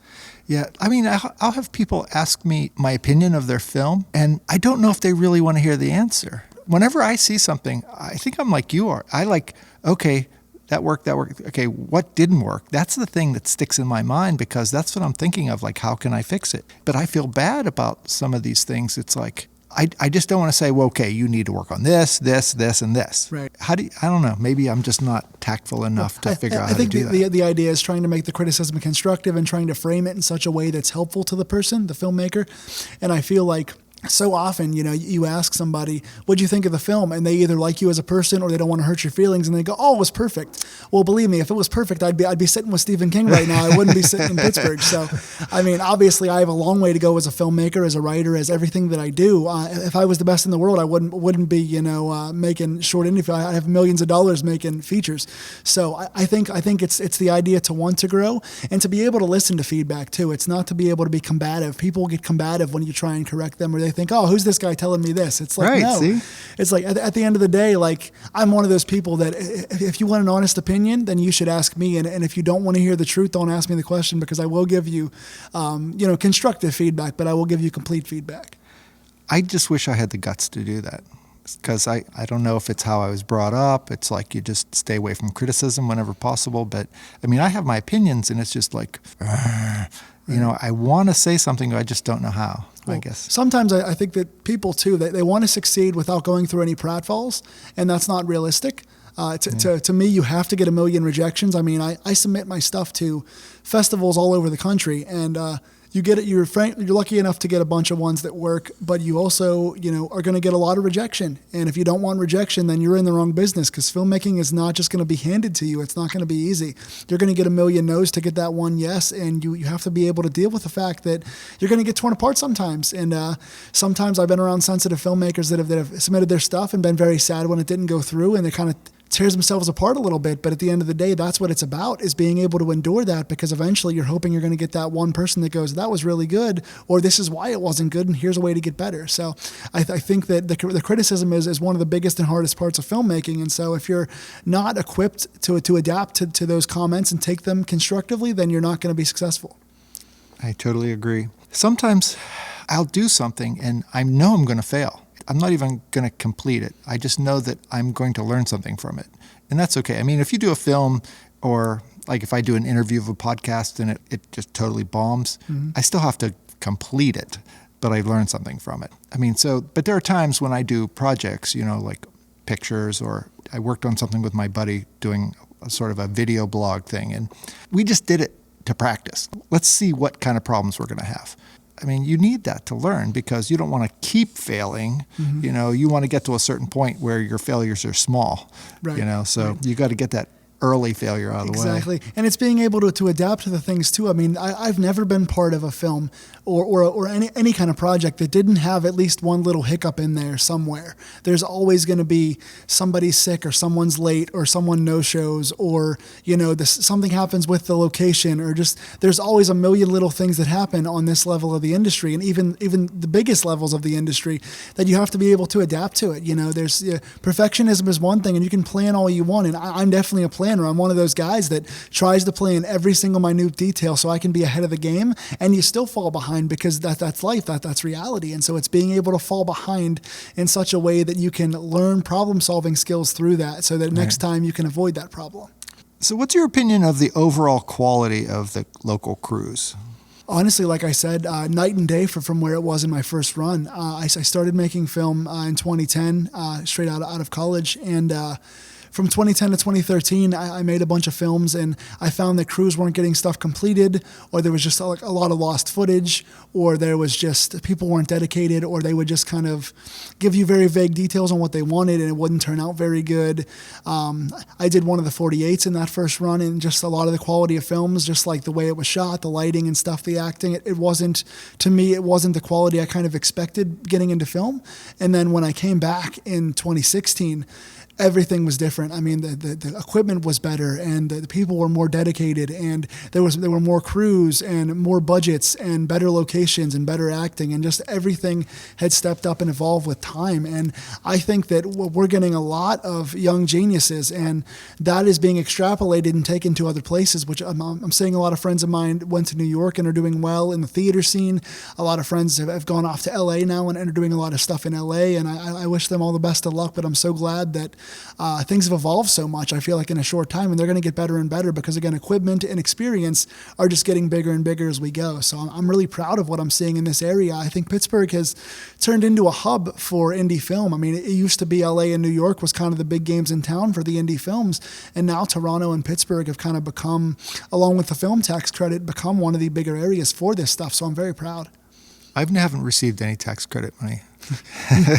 Speaker 1: Yeah, I mean, I'll have people ask me my opinion of their film, and I don't know if they really want to hear the answer. Whenever I see something, I think I'm like you are. I like, okay, that worked. Okay, what didn't work? That's the thing that sticks in my mind, because that's what I'm thinking of, like, how can I fix it? But I feel bad about some of these things. It's like, I just don't want to say, well, okay, you need to work on this, and this.
Speaker 2: Right.
Speaker 1: I don't know. Maybe I'm just not tactful enough to figure out how to do that.
Speaker 2: I think the idea is trying to make the criticism constructive and trying to frame it in such a way that's helpful to the person, the filmmaker. And I feel like so often, you ask somebody, what'd you think of the film? And they either like you as a person or they don't want to hurt your feelings, and they go, oh, it was perfect. Well, believe me, if it was perfect, I'd be sitting with Stephen King right now. I wouldn't be sitting in Pittsburgh. So, I mean, obviously I have a long way to go as a filmmaker, as a writer, as everything that I do. If I was the best in the world, I wouldn't be, making short indie films. I have millions of dollars making features. So I think it's the idea to want to grow and to be able to listen to feedback too. It's not to be able to be combative. People get combative when you try and correct them, or they think, oh, who's this guy telling me this? It's like,
Speaker 1: right,
Speaker 2: no.
Speaker 1: See?
Speaker 2: It's like, at the end of the day, like, I'm one of those people that if you want an honest opinion, then you should ask me. And if you don't want to hear the truth, don't ask me the question, because I will give you, constructive feedback, but I will give you complete feedback.
Speaker 1: I just wish I had the guts to do that, because I don't know if it's how I was brought up. It's like you just stay away from criticism whenever possible. But, I mean, I have my opinions, and it's just like, I want to say something, but I just don't know how, I guess.
Speaker 2: Sometimes I think that people, too, they want to succeed without going through any pratfalls, and that's not realistic. To me, you have to get a million rejections. I mean, I submit my stuff to festivals all over the country, and you're lucky enough to get a bunch of ones that work, but you also, are going to get a lot of rejection. And if you don't want rejection, then you're in the wrong business, because filmmaking is not just going to be handed to you. It's not going to be easy. You're going to get a million no's to get that one yes, and you have to be able to deal with the fact that you're going to get torn apart sometimes. And sometimes I've been around sensitive filmmakers that have submitted their stuff and been very sad when it didn't go through, and they kind of tears themselves apart a little bit. But at the end of the day, that's what it's about, is being able to endure that, because eventually you're hoping you're going to get that one person that goes, that was really good, or this is why it wasn't good, and here's a way to get better. So I think that the criticism is one of the biggest and hardest parts of filmmaking. And so if you're not equipped to adapt to those comments and take them constructively, then you're not going to be successful.
Speaker 1: I totally agree. Sometimes I'll do something and I know I'm going to fail. I'm not even going to complete it. I just know that I'm going to learn something from it. And that's okay. I mean, if you do a film, or like if I do an interview of a podcast and it just totally bombs, I still have to complete it, but I learned something from it. I mean, but there are times when I do projects, like pictures, or I worked on something with my buddy doing a sort of a video blog thing, and we just did it to practice. Let's see what kind of problems we're going to have. I mean, you need that to learn, because you don't want to keep failing. You want to get to a certain point where your failures are small,
Speaker 2: right.
Speaker 1: So you got to get that early failure out of the way.
Speaker 2: Exactly. And it's being able to adapt to the things too. I mean, I've never been part of a film or any kind of project that didn't have at least one little hiccup in there somewhere. There's always going to be somebody sick, or someone's late, or someone no-shows, or, something happens with the location, or just there's always a million little things that happen on this level of the industry, and even the biggest levels of the industry, that you have to be able to adapt to it. There's perfectionism is one thing, and you can plan all you want, and I'm definitely a planner. I'm one of those guys that tries to plan every single minute detail so I can be ahead of the game, and you still fall behind, because that's life, that's reality. And so it's being able to fall behind in such a way that you can learn problem-solving skills through that, so that next time you can avoid that problem.
Speaker 1: So what's your opinion of the overall quality of the local crews?
Speaker 2: Honestly, like I said, night and day from where it was in my first run. I started making film in 2010, straight out of college, and from 2010 to 2013, I made a bunch of films, and I found that crews weren't getting stuff completed, or there was just a lot of lost footage, or there was just people weren't dedicated, or they would just kind of give you very vague details on what they wanted, and it wouldn't turn out very good. I did one of the 48s in that first run, and just a lot of the quality of films, just like the way it was shot, the lighting and stuff, the acting, it wasn't, to me, it wasn't the quality I kind of expected getting into film. And then when I came back in 2016, everything was different. I mean, the equipment was better, and the people were more dedicated, and there were more crews and more budgets and better locations and better acting, and just everything had stepped up and evolved with time. And I think that we're getting a lot of young geniuses, and that is being extrapolated and taken to other places, which I'm seeing a lot of friends of mine went to New York and are doing well in the theater scene. A lot of friends have gone off to LA now and are doing a lot of stuff in LA, and I wish them all the best of luck, but I'm so glad that things have evolved so much, I feel like, in a short time, and they're going to get better and better because, again, equipment and experience are just getting bigger and bigger as we go. So I'm really proud of what I'm seeing in this area. I think Pittsburgh has turned into a hub for indie film. I mean, it used to be LA and New York was kind of the big games in town for the indie films, and now Toronto and Pittsburgh have kind of become, along with the film tax credit, become one of the bigger areas for this stuff. So I'm very proud.
Speaker 1: I haven't received any tax credit money.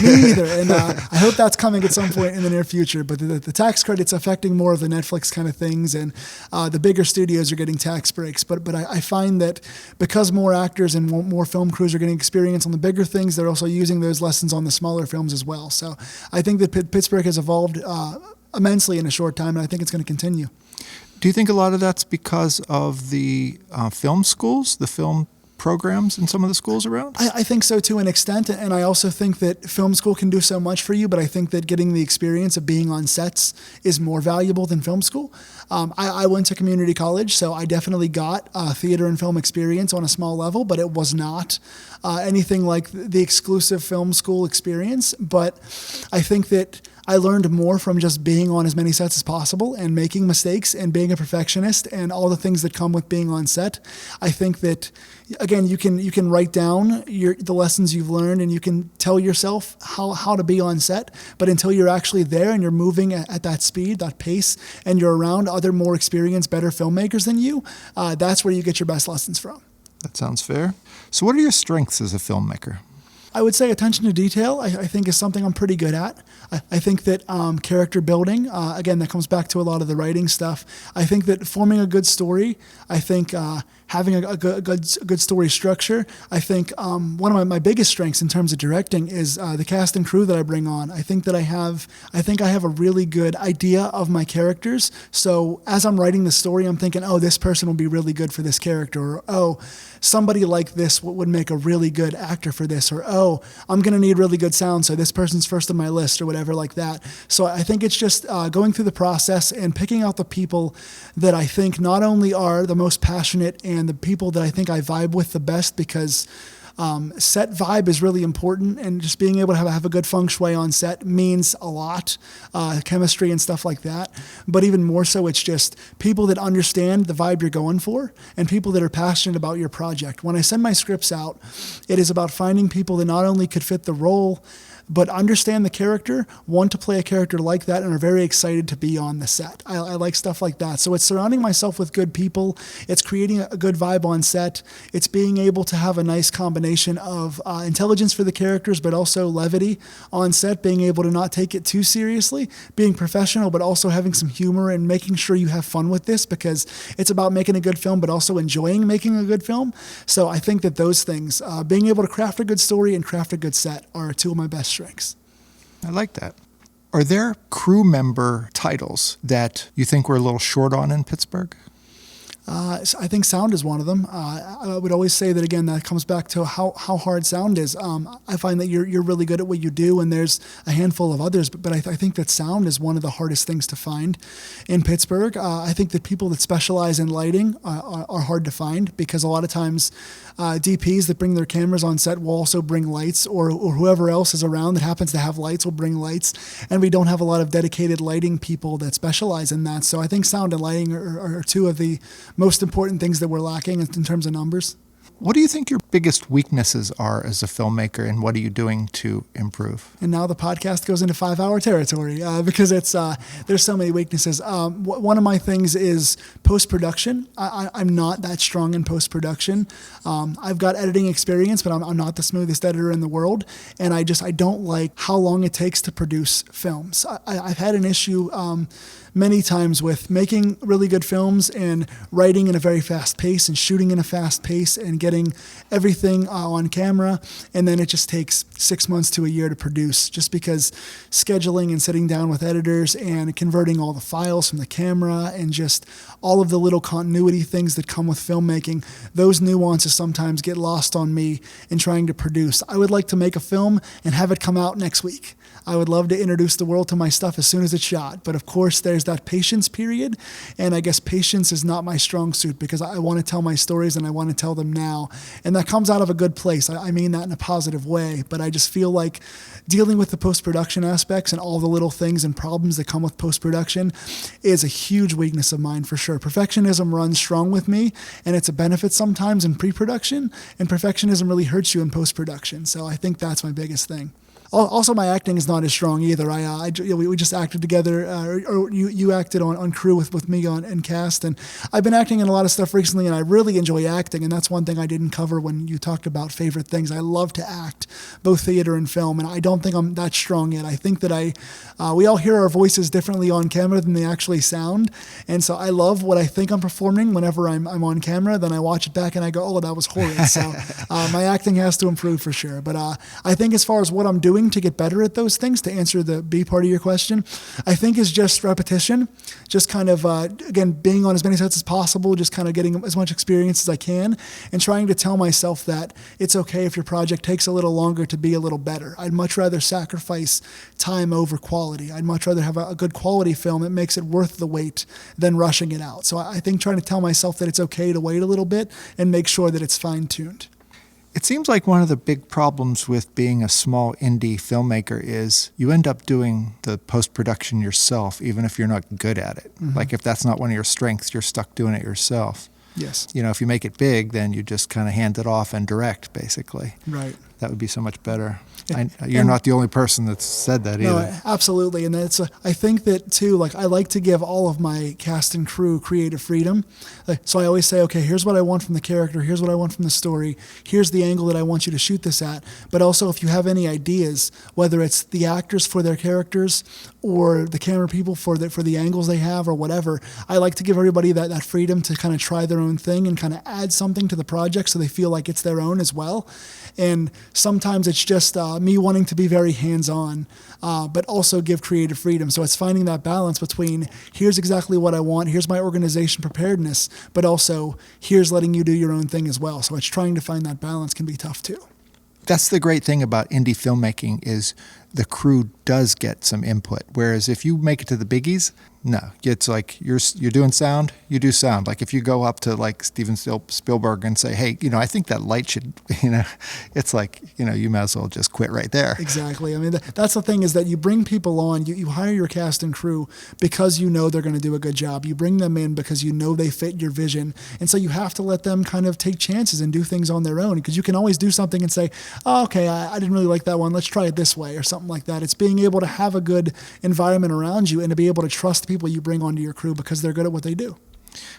Speaker 2: Me either, and I hope that's coming at some point in the near future. But the tax credit's affecting more of the Netflix kind of things, and the bigger studios are getting tax breaks. But I find that because more actors and more film crews are getting experience on the bigger things, they're also using those lessons on the smaller films as well. So I think that Pittsburgh has evolved immensely in a short time, and I think it's going to continue.
Speaker 1: Do you think a lot of that's because of the film schools, the film programs in some of the schools around?
Speaker 2: I think so to an extent, and I also think that film school can do so much for you, but I think that getting the experience of being on sets is more valuable than film school. I went to community college, so I definitely got theater and film experience on a small level, but it was not anything like the exclusive film school experience. But I think that I learned more from just being on as many sets as possible and making mistakes and being a perfectionist and all the things that come with being on set. I think that, again, you can write down the lessons you've learned and you can tell yourself how to be on set, but until you're actually there and you're moving at that speed, that pace, and you're around other more experienced, better filmmakers than you, that's where you get your best lessons from.
Speaker 1: That sounds fair. So what are your strengths as a filmmaker?
Speaker 2: I would say attention to detail, I think, is something I'm pretty good at. I think that character building, again, that comes back to a lot of the writing stuff. I think that forming a good story, I think having a good story structure. I think one of my biggest strengths in terms of directing is the cast and crew that I bring on. I think I have a really good idea of my characters. So as I'm writing the story, I'm thinking, oh, this person will be really good for this character, or oh, somebody like this would make a really good actor for this, or oh, I'm going to need really good sound, so this person's first on my list, or whatever like that. So I think it's just going through the process and picking out the people that I think not only are the most passionate and the people that I think I vibe with the best, because set vibe is really important, and just being able to have a good feng shui on set means a lot, chemistry and stuff like that. But even more so, it's just people that understand the vibe you're going for and people that are passionate about your project. When I send my scripts out, it is about finding people that not only could fit the role, but understand the character, want to play a character like that, and are very excited to be on the set. I like stuff like that. So it's surrounding myself with good people. It's creating a good vibe on set. It's being able to have a nice combination of intelligence for the characters, but also levity on set, being able to not take it too seriously, being professional, but also having some humor and making sure you have fun with this, because it's about making a good film, but also enjoying making a good film. So I think that those things, being able to craft a good story and craft a good set, are two of my best strengths.
Speaker 1: I like that. Are there crew member titles that you think we're a little short on in Pittsburgh?
Speaker 2: I think sound is one of them. I would always say that, again, that comes back to how hard sound is. I find that you're really good at what you do, and there's a handful of others, but I think that sound is one of the hardest things to find in Pittsburgh. I think that people that specialize in lighting are hard to find, because a lot of times DPs that bring their cameras on set will also bring lights, or whoever else is around that happens to have lights will bring lights, and we don't have a lot of dedicated lighting people that specialize in that. So I think sound and lighting are two of the most important things that we're lacking in terms of numbers.
Speaker 1: What do you think your biggest weaknesses are as a filmmaker, and what are you doing to improve?
Speaker 2: And now the podcast goes into 5-hour territory because it's there's so many weaknesses. One of my things is post-production. I'm not that strong in post-production. I've got editing experience, but I'm not the smoothest editor in the world. And I don't like how long it takes to produce films. I've had an issue many times with making really good films and writing in a very fast pace and shooting in a fast pace and getting everything on camera, and then it just takes 6 months to a year to produce, just because scheduling and sitting down with editors and converting all the files from the camera and just all of the little continuity things that come with filmmaking, those nuances sometimes get lost on me in trying to produce. I would like to make a film and have it come out next week. I would love to introduce the world to my stuff as soon as it's shot. But of course, there's that patience period. And I guess patience is not my strong suit, because I want to tell my stories and I want to tell them now. now. And that comes out of a good place. I mean that in a positive way, but I just feel like dealing with the post-production aspects and all the little things and problems that come with post-production is a huge weakness of mine for sure. Perfectionism runs strong with me, and it's a benefit sometimes in pre-production, and perfectionism really hurts you in post-production. So I think that's my biggest thing. Also, my acting is not as strong either. We just acted together, or you acted on crew with me in cast, and I've been acting in a lot of stuff recently, and I really enjoy acting, and that's one thing I didn't cover when you talked about favorite things. I love to act, both theater and film, and I don't think I'm that strong yet. I think that we all hear our voices differently on camera than they actually sound, and so I love what I think I'm performing whenever I'm on camera. Then I watch it back and I go, oh, that was horrid. So my acting has to improve for sure. But I think as far as what I'm doing to get better at those things, to answer the B part of your question, I think is just repetition, just kind of, again, being on as many sets as possible, just kind of getting as much experience as I can, and trying to tell myself that it's okay if your project takes a little longer to be a little better. I'd much rather sacrifice time over quality. I'd much rather have a good quality film that makes it worth the wait than rushing it out. So I think trying to tell myself that it's okay to wait a little bit and make sure that it's fine-tuned.
Speaker 1: It seems like one of the big problems with being a small indie filmmaker is you end up doing the post-production yourself, even if you're not good at it. Mm-hmm. Like if that's not one of your strengths, you're stuck doing it yourself.
Speaker 2: Yes.
Speaker 1: You know, if you make it big, then you just kind of hand it off and direct, basically.
Speaker 2: Right.
Speaker 1: That would be so much better. You're not the only person that's said that either.
Speaker 2: No, absolutely. And I think that too, like I like to give all of my cast and crew creative freedom. So I always say, okay, here's what I want from the character. Here's what I want from the story. Here's the angle that I want you to shoot this at. But also if you have any ideas, whether it's the actors for their characters or the camera people for the angles they have or whatever, I like to give everybody that freedom to kind of try their own thing and kind of add something to the project so they feel like it's their own as well. And sometimes it's just me wanting to be very hands-on, but also give creative freedom. So it's finding that balance between here's exactly what I want, here's my organization preparedness, but also here's letting you do your own thing as well. So it's trying to find that balance can be tough too.
Speaker 1: That's the great thing about indie filmmaking is the crew does get some input. Whereas if you make it to the biggies, no, it's like you're doing sound, you do sound. Like if you go up to like Steven Spielberg and say, hey, I think that light should, it's like, you might as well just quit right there.
Speaker 2: Exactly. I mean, that's the thing is that you bring people on, you hire your cast and crew because you know they're going to do a good job. You bring them in because you know they fit your vision. And so you have to let them kind of take chances and do things on their own, because you can always do something and say, oh, okay, I didn't really like that one. Let's try it this way or something like that. It's being able to have a good environment around you and to be able to trust the people you bring onto your crew because they're good at what they do.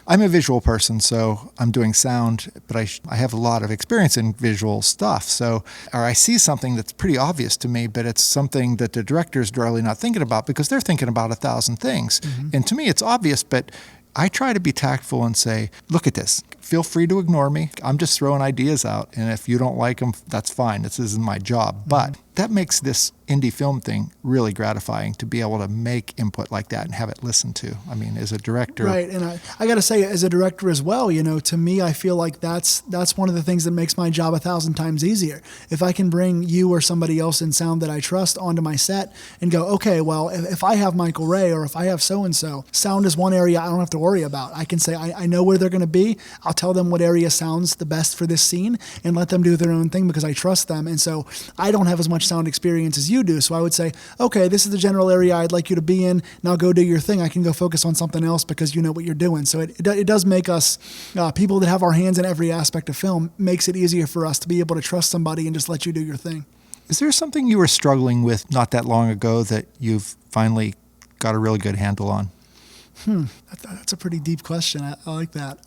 Speaker 1: I'm a visual person, so I'm doing sound, but I have a lot of experience in visual stuff. Or I see something that's pretty obvious to me, but it's something that the director's really not thinking about because they're thinking about 1,000 things. Mm-hmm. And to me, it's obvious, but I try to be tactful and say, look at this. Feel free to ignore me. I'm just throwing ideas out. And if you don't like them, that's fine. This isn't my job. Mm-hmm. But that makes this indie film thing really gratifying to be able to make input like that and have it listened to. I mean, as a director.
Speaker 2: Right. And I got to say, as a director as well, to me, I feel like that's one of the things that makes my job 1,000 times easier. If I can bring you or somebody else in sound that I trust onto my set and go, okay, well, if I have Michael Ray or if I have so-and-so, sound is one area I don't have to worry about. I can say, I know where they're going to be. I'll tell them what area sounds the best for this scene and let them do their own thing because I trust them. And so I don't have as much sound experience as you do. So I would say, okay, this is the general area I'd like you to be in. Now go do your thing. I can go focus on something else because you know what you're doing. So it does make us, people that have our hands in every aspect of film, makes it easier for us to be able to trust somebody and just let you do your thing.
Speaker 1: Is there something you were struggling with not that long ago that you've finally got a really good handle on?
Speaker 2: That's a pretty deep question. I like that.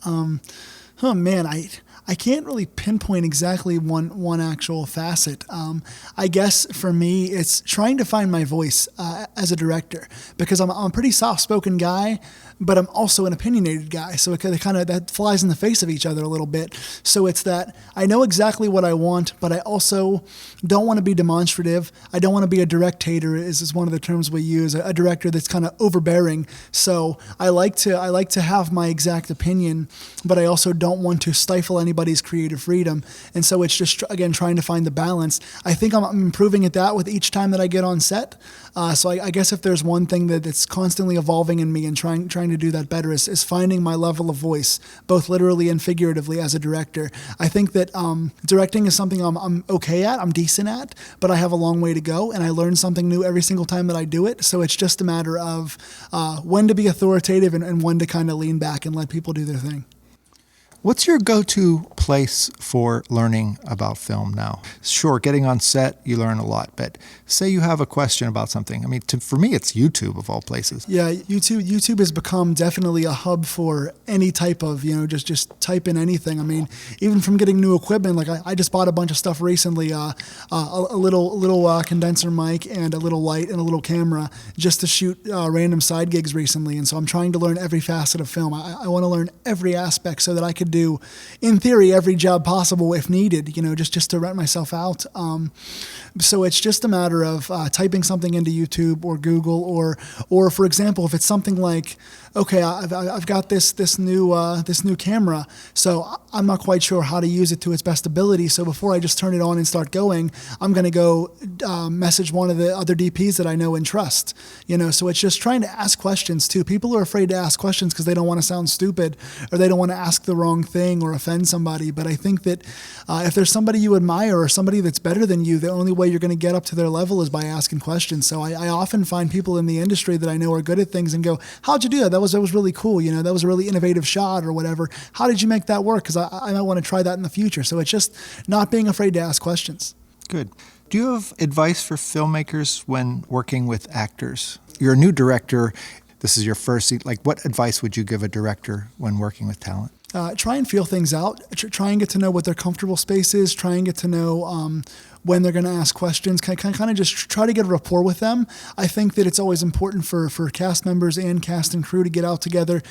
Speaker 2: Oh man, I can't really pinpoint exactly one actual facet. I guess for me, it's trying to find my voice as a director, because I'm a pretty soft-spoken guy, but I'm also an opinionated guy. So it kind of that flies in the face of each other a little bit. So it's that I know exactly what I want, but I also don't want to be demonstrative. I don't want to be a directator, is one of the terms we use, a director that's kind of overbearing. So I like to have my exact opinion, but I also don't want to stifle anybody's creative freedom. And so it's just, again, trying to find the balance. I think I'm improving at that with each time that I get on set. So I guess if there's one thing that's constantly evolving in me and trying trying to do that better is finding my level of voice, both literally and figuratively as a director. I think that directing is something I'm okay at, I'm decent at, but I have a long way to go, and I learn something new every single time that I do it. So it's just a matter of when to be authoritative and when to kind of lean back and let people do their thing.
Speaker 1: What's your go-to place for learning about film now? Sure, getting on set, you learn a lot, but say you have a question about something. I mean, for me, it's YouTube of all places.
Speaker 2: Yeah, YouTube has become definitely a hub for any type of, just type in anything. I mean, even from getting new equipment, like I just bought a bunch of stuff recently, a little condenser mic and a little light and a little camera just to shoot random side gigs recently. And so I'm trying to learn every facet of film. I want to learn every aspect so that I could do, in theory, every job possible if needed, just to rent myself out. So it's just a matter of typing something into YouTube or Google, or for example, if it's something like, okay, I've got this new camera, so I'm not quite sure how to use it to its best ability. So before I just turn it on and start going, I'm going to go message one of the other DPs that I know and trust. So it's just trying to ask questions too. People are afraid to ask questions because they don't want to sound stupid or they don't want to ask the wrong thing or offend somebody. But I think that if there's somebody you admire or somebody that's better than you, the only way you're going to get up to their level is by asking questions. So I often find people in the industry that I know are good at things and go, how'd you do that? That was really cool. That was a really innovative shot or whatever. How did you make that work? Because I might want to try that in the future. So it's just not being afraid to ask questions.
Speaker 1: Good. Do you have advice for filmmakers when working with actors? You're a new director. This is your first scene. Like, what advice would you give a director when working with talent?
Speaker 2: Try and feel things out. Try and get to know what their comfortable space is. Try and get to know when they're going to ask questions. Kind of just try to get a rapport with them. I think that it's always important for cast members and cast and crew to get out together,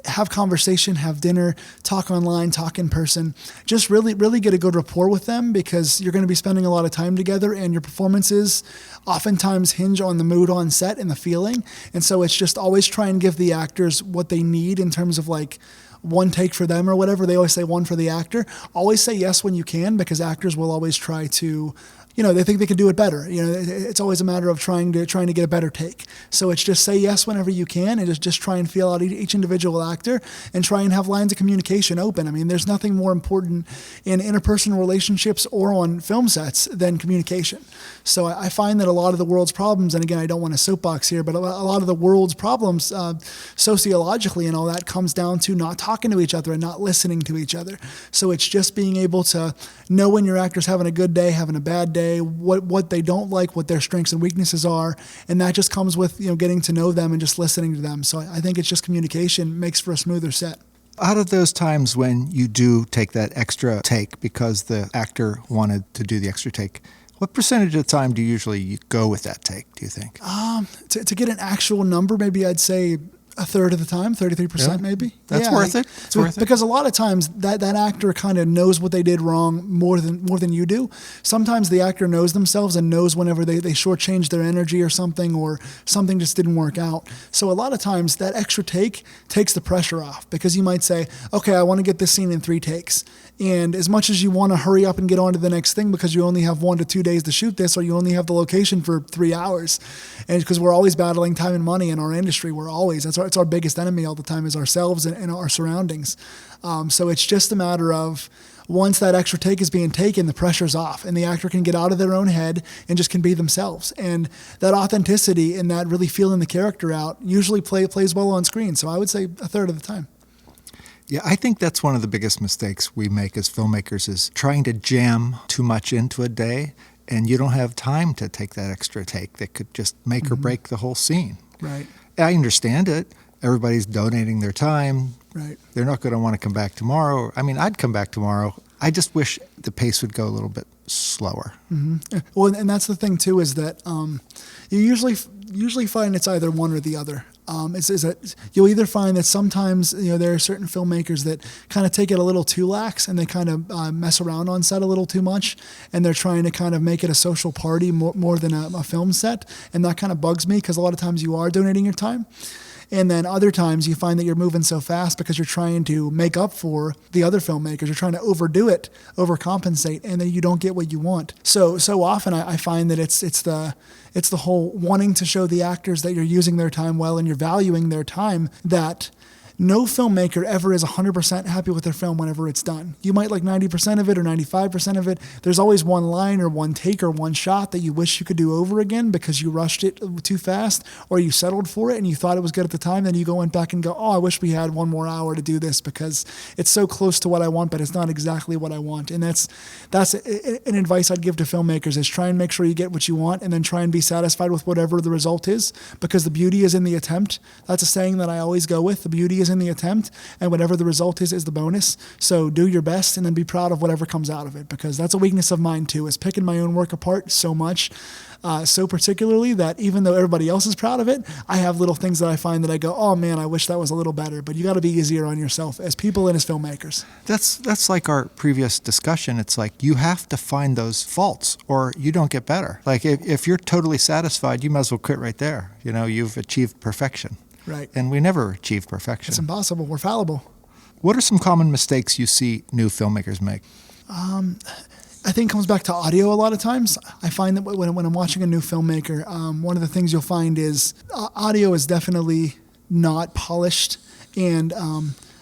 Speaker 2: have conversation, have dinner, talk online, talk in person. Just really get a good rapport with them, because you're going to be spending a lot of time together, and your performances oftentimes hinge on the mood on set and the feeling. And so it's just always try and give the actors what they need in terms of like one take for them or whatever. They always say one for the actor. Always say yes when you can, because actors will always try to, they think they can do it better. It's always a matter of trying to get a better take. So it's just say yes whenever you can, and just try and feel out each individual actor and try and have lines of communication open. I mean, there's nothing more important in interpersonal relationships or on film sets than communication. So I find that a lot of the world's problems, and again, I don't want to soapbox here, but a lot of the world's problems sociologically and all that comes down to not talking to each other and not listening to each other. So it's just being able to know when your actor's having a good day, having a bad day, what they don't like, what their strengths and weaknesses are, and that just comes with getting to know them and just listening to them. So I think it's just communication makes for a smoother set.
Speaker 1: Out of those times when you do take that extra take because the actor wanted to do the extra take, what percentage of the time do you usually go with that take, do you think?
Speaker 2: To get an actual number, maybe I'd say a third of the time, 33% maybe.
Speaker 1: That's worth it. It's worth it.
Speaker 2: Because a lot of times that actor kind of knows what they did wrong more than you do. Sometimes the actor knows themselves and knows whenever they shortchanged their energy or something just didn't work out. So a lot of times that extra take takes the pressure off, because you might say, okay, I want to get this scene in 3 takes. And as much as you want to hurry up and get on to the next thing because you only have 1 to 2 days to shoot this, or you only have the location for 3 hours, and because we're always battling time and money in our industry, it's our biggest enemy all the time is ourselves and our surroundings. So it's just a matter of once that extra take is being taken, the pressure's off, and the actor can get out of their own head and just can be themselves. And that authenticity and that really feeling the character out usually plays well on screen. So I would say a third of the time.
Speaker 1: Yeah, I think that's one of the biggest mistakes we make as filmmakers is trying to jam too much into a day, and you don't have time to take that extra take that could just make or break the whole scene.
Speaker 2: Right.
Speaker 1: I understand it. Everybody's donating their time.
Speaker 2: Right.
Speaker 1: They're not going to want to come back tomorrow. I mean, I'd come back tomorrow. I just wish the pace would go a little bit slower. Mm-hmm.
Speaker 2: Well, and that's the thing too, is that you usually find it's either one or the other. Is that you'll either find that sometimes there are certain filmmakers that kind of take it a little too lax, and they kind of mess around on set a little too much, and they're trying to kind of make it a social party more than a film set, and that kind of bugs me, because a lot of times you are donating your time. And then other times you find that you're moving so fast because you're trying to make up for the other filmmakers. You're trying to overdo it, overcompensate, and then you don't get what you want. So often I find that it's the whole wanting to show the actors that you're using their time well and you're valuing their time, that no filmmaker ever is 100% happy with their film whenever it's done. You might like 90% of it or 95% of it. There's always one line or one take or one shot that you wish you could do over again because you rushed it too fast or you settled for it and you thought it was good at the time. Then you went back and go, oh, I wish we had one more hour to do this because it's so close to what I want, but it's not exactly what I want. And that's an advice I'd give to filmmakers, is try and make sure you get what you want and then try and be satisfied with whatever the result is, because the beauty is in the attempt. That's a saying that I always go with. The beauty is in the attempt, and whatever the result is the bonus. So do your best and then be proud of whatever comes out of it, because that's a weakness of mine too, is picking my own work apart so much, so particularly that even though everybody else is proud of it, I have little things that I find that I go, oh man, I wish that was a little better. But you got to be easier on yourself as people and as filmmakers.
Speaker 1: That's like our previous discussion. It's like you have to find those faults or you don't get better. Like if you're totally satisfied, you might as well quit right there. You've achieved perfection.
Speaker 2: Right.
Speaker 1: And we never achieve perfection.
Speaker 2: It's impossible. We're fallible.
Speaker 1: What are some common mistakes you see new filmmakers make?
Speaker 2: I think it comes back to audio a lot of times. I find that when I'm watching a new filmmaker, one of the things you'll find is audio is definitely not polished. And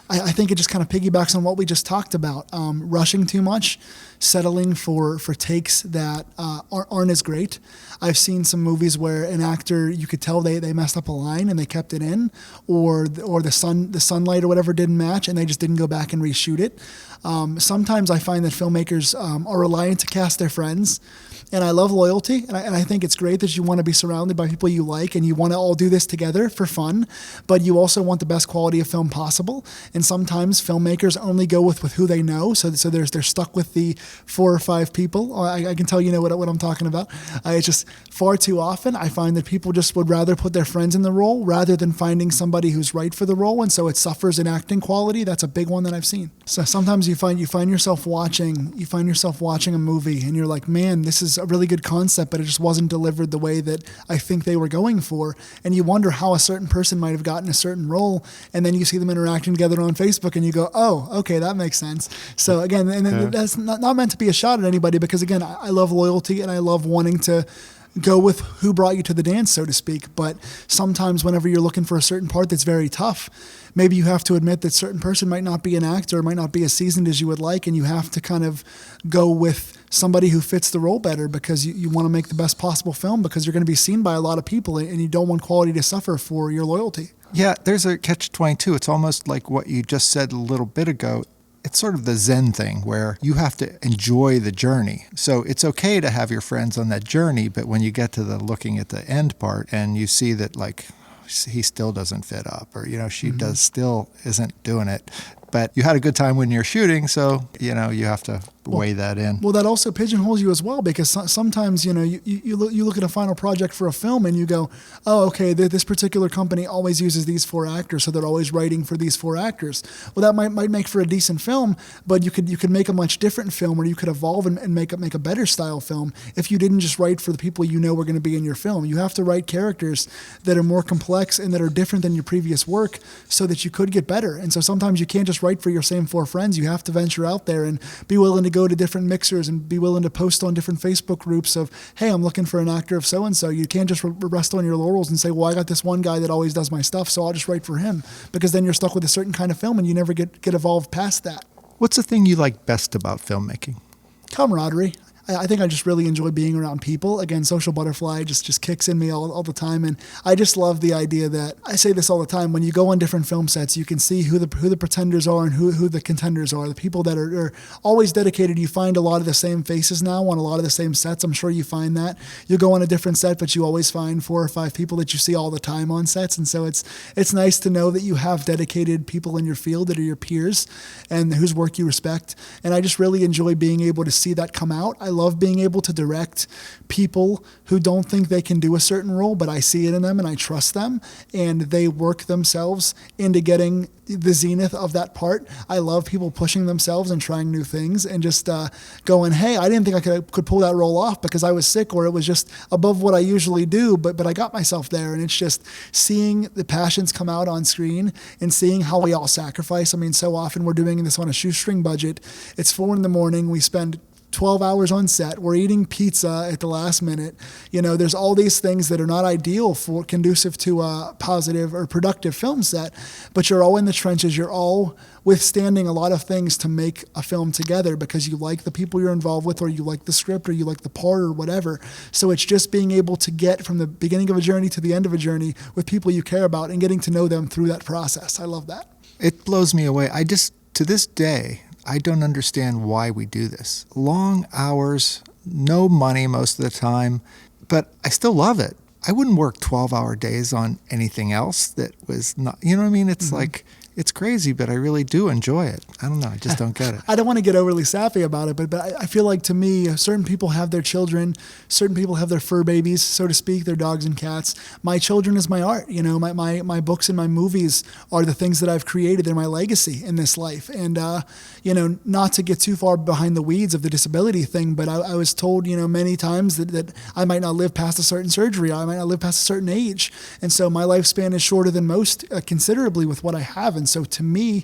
Speaker 2: I think it just kind of piggybacks on what we just talked about. Rushing too much, settling for takes that aren't as great. I've seen some movies where an actor, you could tell they messed up a line and they kept it in, or the sunlight or whatever didn't match and they just didn't go back and reshoot it. Sometimes I find that filmmakers are reliant to cast their friends. And I love loyalty, and I think it's great that you want to be surrounded by people you like, and you want to all do this together for fun, but you also want the best quality of film possible. And sometimes filmmakers only go with who they know, so they're stuck with the 4 or 5 people. I can tell you know what I'm talking about. It's just far too often I find that people just would rather put their friends in the role rather than finding somebody who's right for the role, and so it suffers in acting quality. That's a big one that I've seen. So sometimes you find yourself watching a movie, and you're like, man, this is a really good concept, but it just wasn't delivered the way that I think they were going for. And you wonder how a certain person might have gotten a certain role, and then you see them interacting together on Facebook and you go, oh, okay, that makes sense. So again, and that's not meant to be a shot at anybody, because again, I love loyalty and I love wanting to go with who brought you to the dance, so to speak. But sometimes whenever you're looking for a certain part that's very tough, maybe you have to admit that certain person might not be an actor, might not be as seasoned as you would like, and you have to kind of go with somebody who fits the role better, because you want to make the best possible film, because you're going to be seen by a lot of people and you don't want quality to suffer for your loyalty.
Speaker 1: Yeah, there's a catch-22. It's almost like what you just said a little bit ago. It's sort of the Zen thing where you have to enjoy the journey. So it's okay to have your friends on that journey, but when you get to the looking at the end part and you see that like he still doesn't fit up, or she still isn't doing it, but you had a good time when you're shooting, so you have to weigh that in.
Speaker 2: Well, that also pigeonholes you as well, because sometimes you look at a final project for a film and you go, oh, okay, this particular company always uses these 4 actors, so they're always writing for these 4 actors. Well, that might make for a decent film, but you could make a much different film, or you could evolve and make a better style film if you didn't just write for the people you know were going to be in your film. You have to write characters that are more complex and that are different than your previous work, so that you could get better. And so sometimes you can't just write for your same 4 friends. You have to venture out there and be willing to go to different mixers and be willing to post on different Facebook groups of, hey, I'm looking for an actor of so-and-so. You can't just rest on your laurels and say, well, I got this one guy that always does my stuff, so I'll just write for him, because then you're stuck with a certain kind of film and you never get evolved past that.
Speaker 1: What's the thing you like best about filmmaking?
Speaker 2: Camaraderie. I think I just really enjoy being around people. Again, social butterfly just kicks in me all the time. And I just love the idea that, I say this all the time, when you go on different film sets, you can see who the pretenders are and who the contenders are. The people that are always dedicated. You find a lot of the same faces now on a lot of the same sets. I'm sure you find that. You go on a different set, but you always find 4 or 5 people that you see all the time on sets. And so it's nice to know that you have dedicated people in your field that are your peers and whose work you respect. And I just really enjoy being able to see that come out. I love being able to direct people who don't think they can do a certain role, but I see it in them and I trust them, and they work themselves into getting the zenith of that part. I love people pushing themselves and trying new things and just going, hey, I didn't think I could pull that role off because I was sick or it was just above what I usually do, but I got myself there. And it's just seeing the passions come out on screen and seeing how we all sacrifice. I mean, so often we're doing this on a shoestring budget. It's 4 a.m. We spend 12 hours on set. We're eating pizza at the last minute. There's all these things that are not ideal for conducive to a positive or productive film set, but you're all in the trenches. You're all withstanding a lot of things to make a film together because you like the people you're involved with, or you like the script, or you like the part, or whatever. So it's just being able to get from the beginning of a journey to the end of a journey with people you care about and getting to know them through that process. I love that.
Speaker 1: It blows me away. To this day, I don't understand why we do this. Long hours, no money most of the time, but I still love it. I wouldn't work 12-hour days on anything else that was not, you know what I mean? It's like, it's crazy, but I really do enjoy it. I don't know. I just don't get it.
Speaker 2: I don't want to get overly sappy about it, but I feel like, to me, certain people have their children, certain people have their fur babies, so to speak, their dogs and cats. My children is my art. My books and my movies are the things that I've created. They're my legacy in this life. And, not to get too far behind the weeds of the disability thing, but I was told, many times that I might not live past a certain surgery. I might not live past a certain age. And so my lifespan is shorter than most considerably with what I have. And so to me,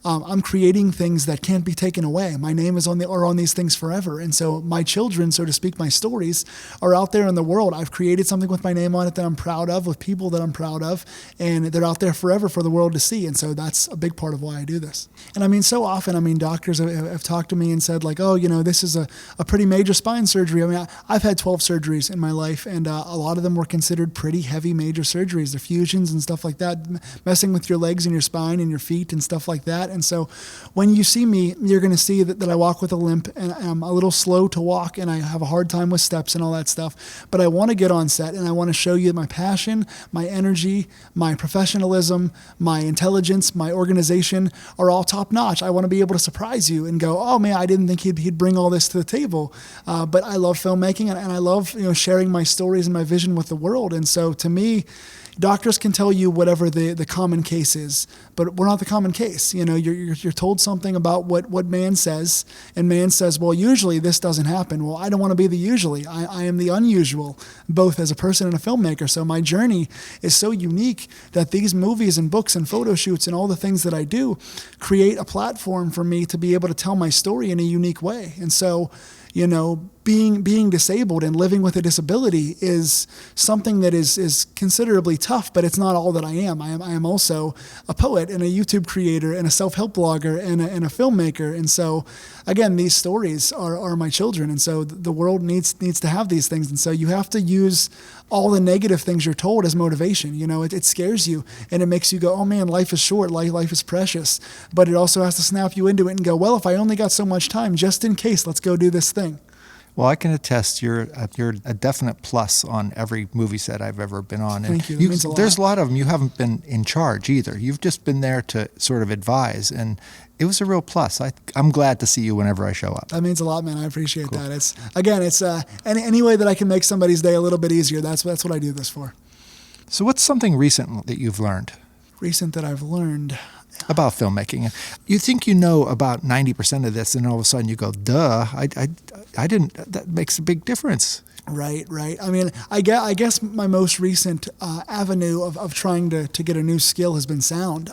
Speaker 2: I'm creating things that can't be taken away. My name is on these things forever. And so my children, so to speak, my stories are out there in the world. I've created something with my name on it that I'm proud of, with people that I'm proud of, and they're out there forever for the world to see. And so that's a big part of why I do this. And so often, doctors have talked to me and said like, oh, this is a pretty major spine surgery. I've had 12 surgeries in my life, and a lot of them were considered pretty heavy major surgeries. The fusions and stuff like that, messing with your legs and your spine and your feet and stuff like that. And so when you see me, you're going to see that I walk with a limp, and I'm a little slow to walk, and I have a hard time with steps and all that stuff. But I want to get on set, and I want to show you my passion, my energy, my professionalism, my intelligence, my organization are all top notch. I want to be able to surprise you and go, oh man, I didn't think he'd bring all this to the table. But I love filmmaking, and I love sharing my stories and my vision with the world. And so to me, doctors can tell you whatever the common case is, but we're not the common case. You're told something about what man says, and man says, well, usually this doesn't happen. Well, I don't want to be the usually. I am the unusual, both as a person and a filmmaker. So my journey is so unique that these movies and books and photo shoots and all the things that I do create a platform for me to be able to tell my story in a unique way. And so, being disabled and living with a disability is something that is considerably tough, but it's not all that I am. I am also a poet and a YouTube creator and a self-help blogger and a filmmaker. And so, again, these stories are my children. And so the world needs to have these things. And so you have to use all the negative things you're told as motivation. It scares you, and it makes you go, oh man, life is short, life is precious. But it also has to snap you into it and go, well, if I only got so much time, just in case, let's go do this thing.
Speaker 1: Well, I can attest you're a definite plus on every movie set I've ever been on.
Speaker 2: Thank you. That means a lot.
Speaker 1: There's a lot of them you haven't been in charge either. You've just been there to sort of advise, and it was a real plus. I'm glad to see you whenever I show up.
Speaker 2: That means a lot, man. I appreciate that. It's any way that I can make somebody's day a little bit easier. That's what I do this for.
Speaker 1: So what's something recent that you've learned?
Speaker 2: Recent that I've learned
Speaker 1: about filmmaking. You think you know about 90% of this, and all of a sudden you go, duh, I didn't. That makes a big difference.
Speaker 2: Right. I guess my most recent avenue of trying to get a new skill has been sound.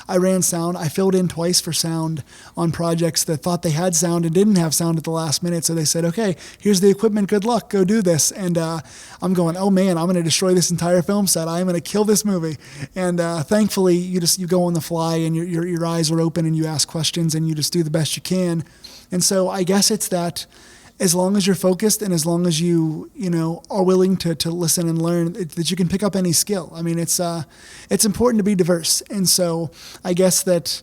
Speaker 2: I ran sound. I filled in twice for sound on projects that thought they had sound and didn't have sound at the last minute. So they said, okay, here's the equipment. Good luck. Go do this. And I'm going, oh man, I'm going to destroy this entire film set. I'm going to kill this movie. And thankfully, you go on the fly, and your eyes are open, and you ask questions, and you just do the best you can. And so I guess it's that. As long as you're focused, and as long as you are willing to listen and learn, that you can pick up any skill. It's important to be diverse. And so I guess that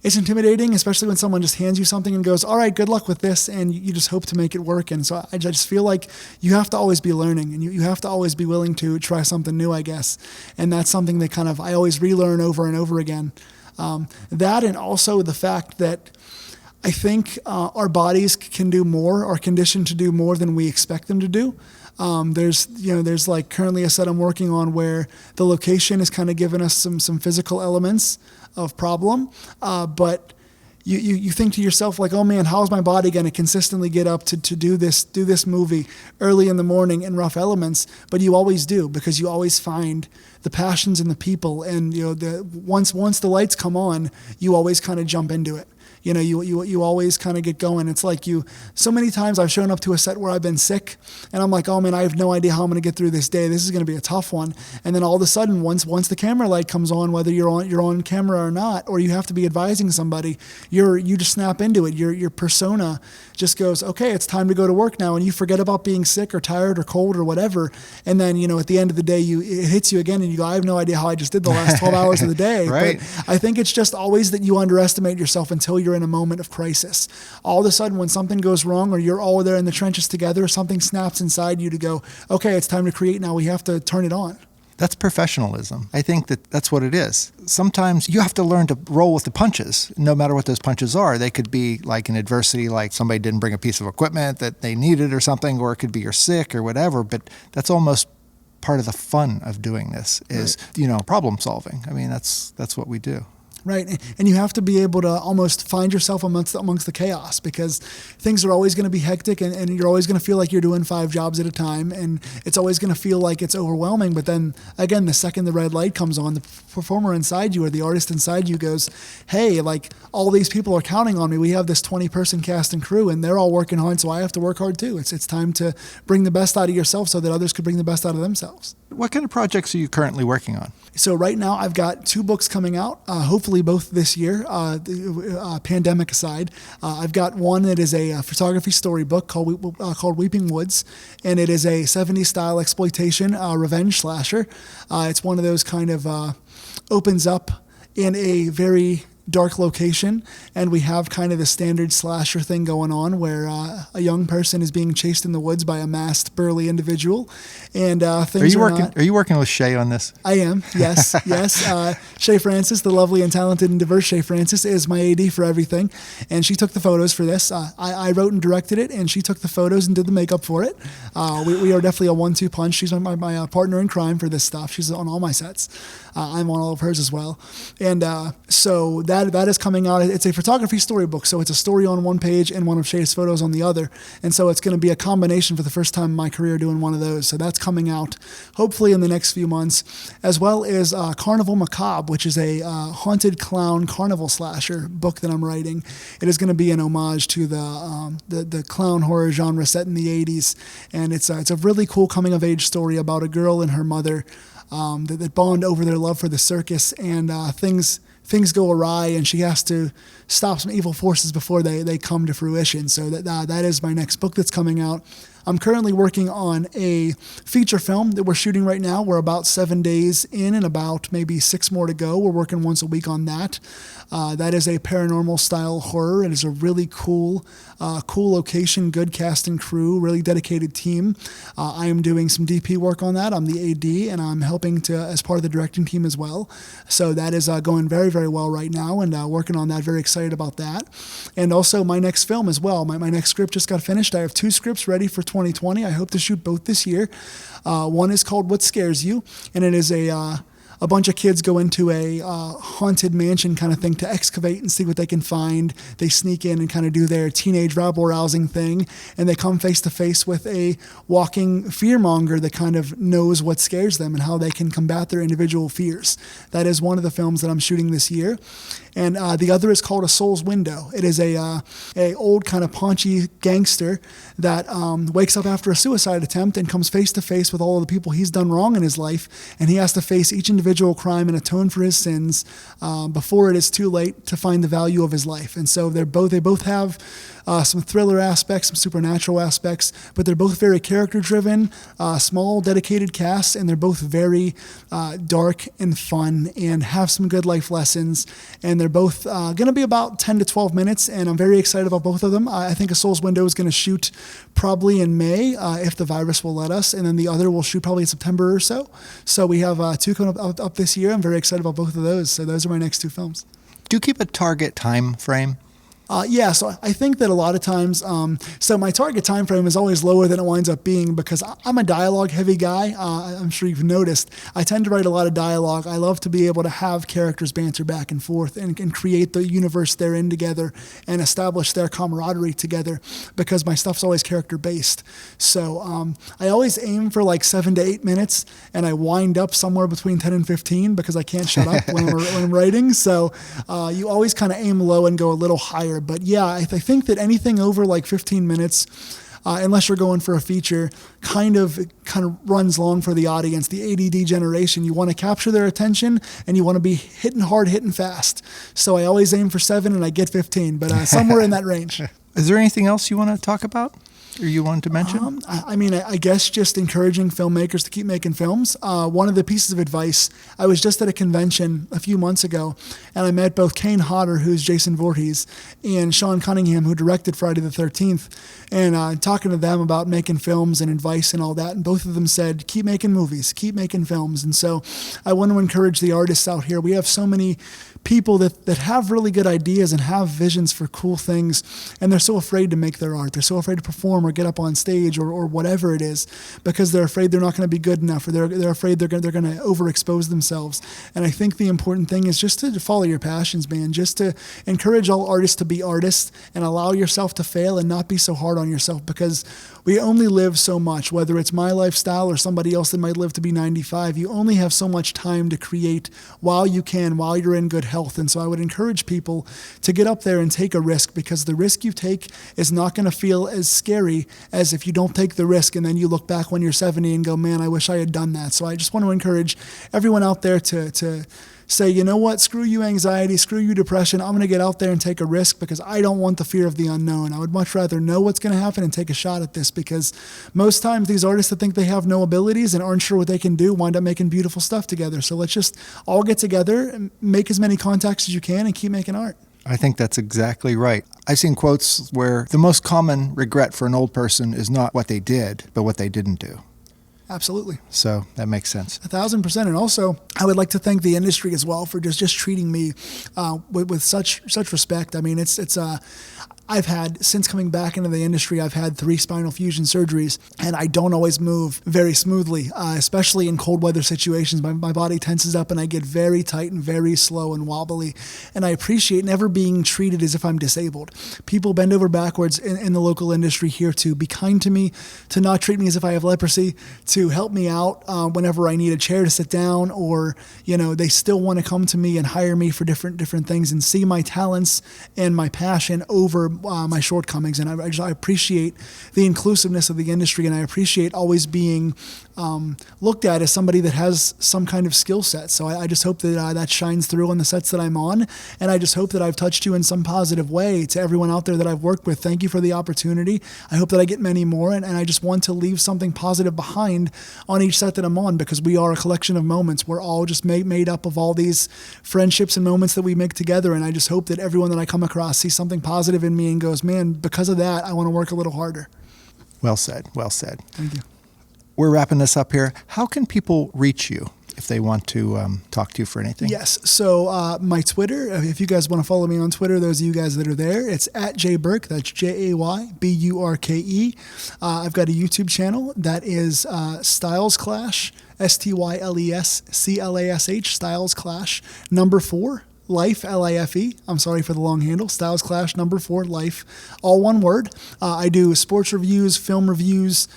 Speaker 2: it's intimidating, especially when someone just hands you something and goes, all right, good luck with this, and you just hope to make it work. And so I just feel like you have to always be learning, and you have to always be willing to try something new, I guess. And that's something that I always relearn over and over again. That, and also the fact that I think our bodies can do more, are conditioned to do more than we expect them to do. There's like currently a set I'm working on where the location is kind of giving us some physical elements of problem, but you think to yourself like, oh man, how is my body going to consistently get up to do this movie early in the morning in rough elements? But you always do, because you always find the passions in the people, and once the lights come on, you always kind of jump into it. You always kind of get going. It's like so many times I've shown up to a set where I've been sick and I'm like, oh man, I have no idea how I'm going to get through this day. This is going to be a tough one. And then all of a sudden, once the camera light comes on, whether you're on camera or not, or you have to be advising somebody, you just snap into it. Your persona just goes, okay, it's time to go to work now. And you forget about being sick or tired or cold or whatever. And then, at the end of the day, it hits you again and you go, I have no idea how I just did the last 12 hours of the day.
Speaker 1: Right.
Speaker 2: But I think it's just always that you underestimate yourself until you're in a moment of crisis. All of a sudden, when something goes wrong or you're all there in the trenches together, something snaps inside you to go, okay, it's time to create now. We have to turn it on.
Speaker 1: That's professionalism. I think that's what it is. Sometimes you have to learn to roll with the punches, no matter what those punches are. They could be like an adversity, like somebody didn't bring a piece of equipment that they needed or something, or it could be you're sick or whatever, but that's almost part of the fun of doing this is, right, problem solving. I mean, that's what we do.
Speaker 2: Right. And you have to be able to almost find yourself amongst the chaos, because things are always going to be hectic and you're always going to feel like you're doing 5 jobs at a time, and it's always going to feel like it's overwhelming. But then again, the second the red light comes on, the performer inside you or the artist inside you goes, hey, like all these people are counting on me. We have this 20-person cast and crew and they're all working hard, so I have to work hard too. It's time to bring the best out of yourself so that others could bring the best out of themselves.
Speaker 1: What kind of projects are you currently working on?
Speaker 2: So right now I've got 2 books coming out, hopefully both this year, pandemic aside. I've got one that is a photography storybook called Weeping Woods, and it is a 70s style exploitation revenge slasher. It's one of those kind of opens up in a very dark location, and we have kind of the standard slasher thing going on where a young person is being chased in the woods by a masked, burly individual, and things
Speaker 1: Are you working with Shay on this?
Speaker 2: I am, yes. Shay Francis, the lovely and talented and diverse Shay Francis, is my AD for everything, and she took the photos for this. I wrote and directed it, and she took the photos and did the makeup for it. We are definitely a 1-2 punch. She's my partner in crime for this stuff. She's on all my sets. I'm on all of hers as well. And so that is coming out. It's a photography storybook, so it's a story on one page and one of Shay's photos on the other. And so it's going to be a combination for the first time in my career doing one of those. So that's coming out hopefully in the next few months, as well as Carnival Macabre, which is a haunted clown carnival slasher book that I'm writing. It is going to be an homage to the clown horror genre set in the 80s. And it's a really cool coming of age story about a girl and her mother that bond over their love for the circus, and things go awry, and she has to stop some evil forces before they come to fruition. So that is my next book that's coming out. I'm currently working on a feature film that we're shooting right now. We're about 7 days in and about maybe 6 more to go. We're working once a week on that. That is a paranormal style horror. It is a really cool location, good cast and crew, really dedicated team. I am doing some DP work on that. I'm the AD, and I'm helping as part of the directing team as well. So that is going very, very well right now, and working on that. Very excited about that. And also my next film as well. My next script just got finished. I have 2 scripts ready for 2020. I hope to shoot both this year. One is called What Scares You, and it is a bunch of kids go into a haunted mansion kind of thing to excavate and see what they can find. They sneak in and kind of do their teenage rabble-rousing thing, and they come face to face with a walking fearmonger that kind of knows what scares them and how they can combat their individual fears. That is one of the films that I'm shooting this year. And the other is called A Soul's Window. It is a old kind of paunchy gangster that wakes up after a suicide attempt and comes face to face with all of the people he's done wrong in his life, and he has to face each individual crime and atone for his sins before it is too late to find the value of his life. And so they both have some thriller aspects, some supernatural aspects, but they're both very character-driven, small, dedicated casts, and they're both very dark and fun and have some good life lessons. And they're both going to be about 10 to 12 minutes, and I'm very excited about both of them. I think A Soul's Window is going to shoot probably in May, if the virus will let us, and then the other will shoot probably in September or so. So we have 2 coming up this year. I'm very excited about both of those. So those are my next 2 films.
Speaker 1: Do you keep a target time frame?
Speaker 2: So I think that a lot of times, so my target time frame is always lower than it winds up being because I'm a dialogue heavy guy. I'm sure you've noticed. I tend to write a lot of dialogue. I love to be able to have characters banter back and forth and create the universe they're in together and establish their camaraderie together because my stuff's always character based. So I always aim for like 7 to 8 minutes and I wind up somewhere between 10 and 15 because I can't shut up when I'm writing. So you always kind of aim low and go a little higher. But yeah, I think that anything over like 15 minutes, unless you're going for a feature, kind of runs long for the audience. The ADD generation, you want to capture their attention and you want to be hitting hard, hitting fast. So I always aim for 7 and I get 15, but somewhere in that range.
Speaker 1: Is there anything else you want to talk about? Or you wanted to mention?
Speaker 2: I guess just encouraging filmmakers to keep making films. One of the pieces of advice, I was just at a convention a few months ago, and I met both Kane Hodder, who's Jason Voorhees, and Sean Cunningham, who directed Friday the 13th, and talking to them about making films and advice and all that, and both of them said, keep making movies, keep making films. And so I want to encourage the artists out here. We have so many people that have really good ideas and have visions for cool things, and they're so afraid to make their art. They're so afraid to perform or get up on stage or whatever it is because they're afraid they're not going to be good enough or they're afraid they're going to overexpose themselves. And I think the important thing is just to follow your passions, man, just to encourage all artists to be artists and allow yourself to fail and not be so hard on yourself because we only live so much, whether it's my lifestyle or somebody else that might live to be 95. You only have so much time to create while you can, while you're in good health. And so I would encourage people to get up there and take a risk because the risk you take is not going to feel as scary as if you don't take the risk and then you look back when you're 70 and go, man, I wish I had done that. So I just want to encourage everyone out there to say, you know what, screw you anxiety, screw you depression. I'm going to get out there and take a risk because I don't want the fear of the unknown. I would much rather know what's going to happen and take a shot at this because most times these artists that think they have no abilities and aren't sure what they can do wind up making beautiful stuff together. So let's just all get together and make as many contacts as you can and keep making art.
Speaker 1: I think that's exactly right. I've seen quotes where the most common regret for an old person is not what they did, but what they didn't do.
Speaker 2: Absolutely.
Speaker 1: So that makes sense.
Speaker 2: 1,000%. And also, I would like to thank the industry as well for just treating me with such respect. I mean, I've had, since coming back into the industry, I've had 3 spinal fusion surgeries, and I don't always move very smoothly, especially in cold weather situations. My body tenses up, and I get very tight and very slow and wobbly, and I appreciate never being treated as if I'm disabled. People bend over backwards in the local industry here to be kind to me, to not treat me as if I have leprosy, to help me out whenever I need a chair to sit down, or, they still want to come to me and hire me for different things and see my talents and my passion over my shortcomings. And I appreciate the inclusiveness of the industry, and I appreciate always being looked at as somebody that has some kind of skill set. So I just hope that that shines through on the sets that I'm on, and I just hope that I've touched you in some positive way. To everyone out there that I've worked with, thank you for the opportunity. I hope that I get many more, and I just want to leave something positive behind on each set that I'm on, because we are a collection of moments. We're all just made up of all these friendships and moments that we make together, and I just hope that everyone that I come across sees something positive in me and goes, man, because of that, I want to work a little harder.
Speaker 1: Well said. Well said.
Speaker 2: Thank you.
Speaker 1: We're wrapping this up here. How can people reach you if they want to talk to you for anything?
Speaker 2: Yes. So my Twitter, if you guys want to follow me on Twitter, those of you guys that are there, it's @JayBurke. That's JayBurke. I've got a YouTube channel that is Styles Clash, STYLESCLASH, Styles Clash, #4. Life, Life. I'm sorry for the long handle. Styles Clash, #4, Life. All one word. I do sports reviews, film reviews,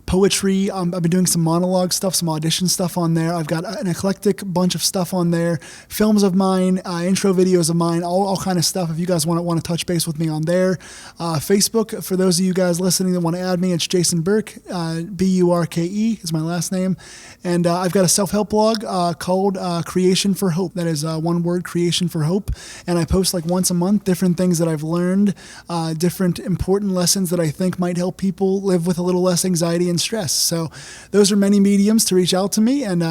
Speaker 2: poetry. I've been doing some monologue stuff, some audition stuff on there. I've got an eclectic bunch of stuff on there. Films of mine, intro videos of mine, all kind of stuff. If you guys want to touch base with me on there. Facebook, for those of you guys listening that want to add me, it's Jason Burke. Burke is my last name. And I've got a self-help blog called Creation for Hope. That is one word, Creation for Hope. And I post like once a month different things that I've learned, different important lessons that I think might help people live with a little less anxiety and stress. So those are many mediums to reach out to me. And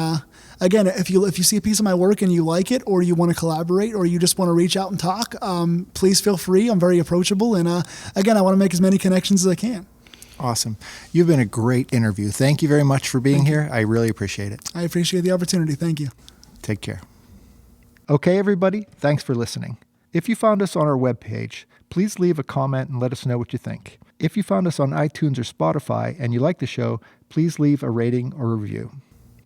Speaker 2: again, if you see a piece of my work and you like it, or you want to collaborate, or you just want to reach out and talk, please feel free. I'm very approachable. And again, I want to make as many connections as I can.
Speaker 1: Awesome. You've been a great interview. Thank you very much for being here. I really appreciate it.
Speaker 2: I appreciate the opportunity. Thank you.
Speaker 1: Take care. Okay, everybody. Thanks for listening. If you found us on our webpage, please leave a comment and let us know what you think. If you found us on iTunes or Spotify and you like the show, please leave a rating or review.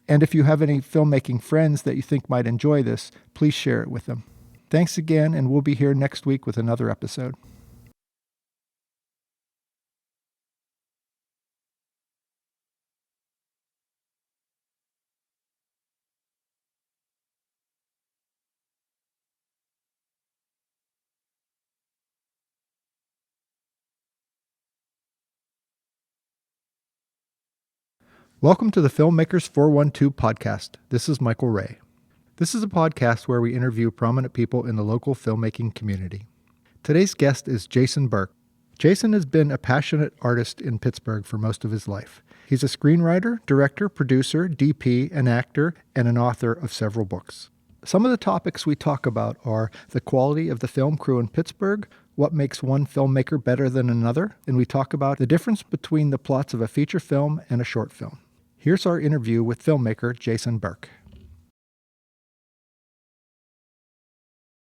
Speaker 1: And if you have any filmmaking friends that you think might enjoy this, please share it with them. Thanks again, and we'll be here next week with another episode. Welcome to the Filmmakers 412 podcast. This is Michael Ray. This is a podcast where we interview prominent people in the local filmmaking community. Today's guest is Jason Burke. Jason has been a passionate artist in Pittsburgh for most of his life. He's a screenwriter, director, producer, DP, an actor, and an author of several books. Some of the topics we talk about are the quality of the film crew in Pittsburgh, what makes one filmmaker better than another, and we talk about the difference between the plots of a feature film and a short film. Here's our interview with filmmaker Jason Burke.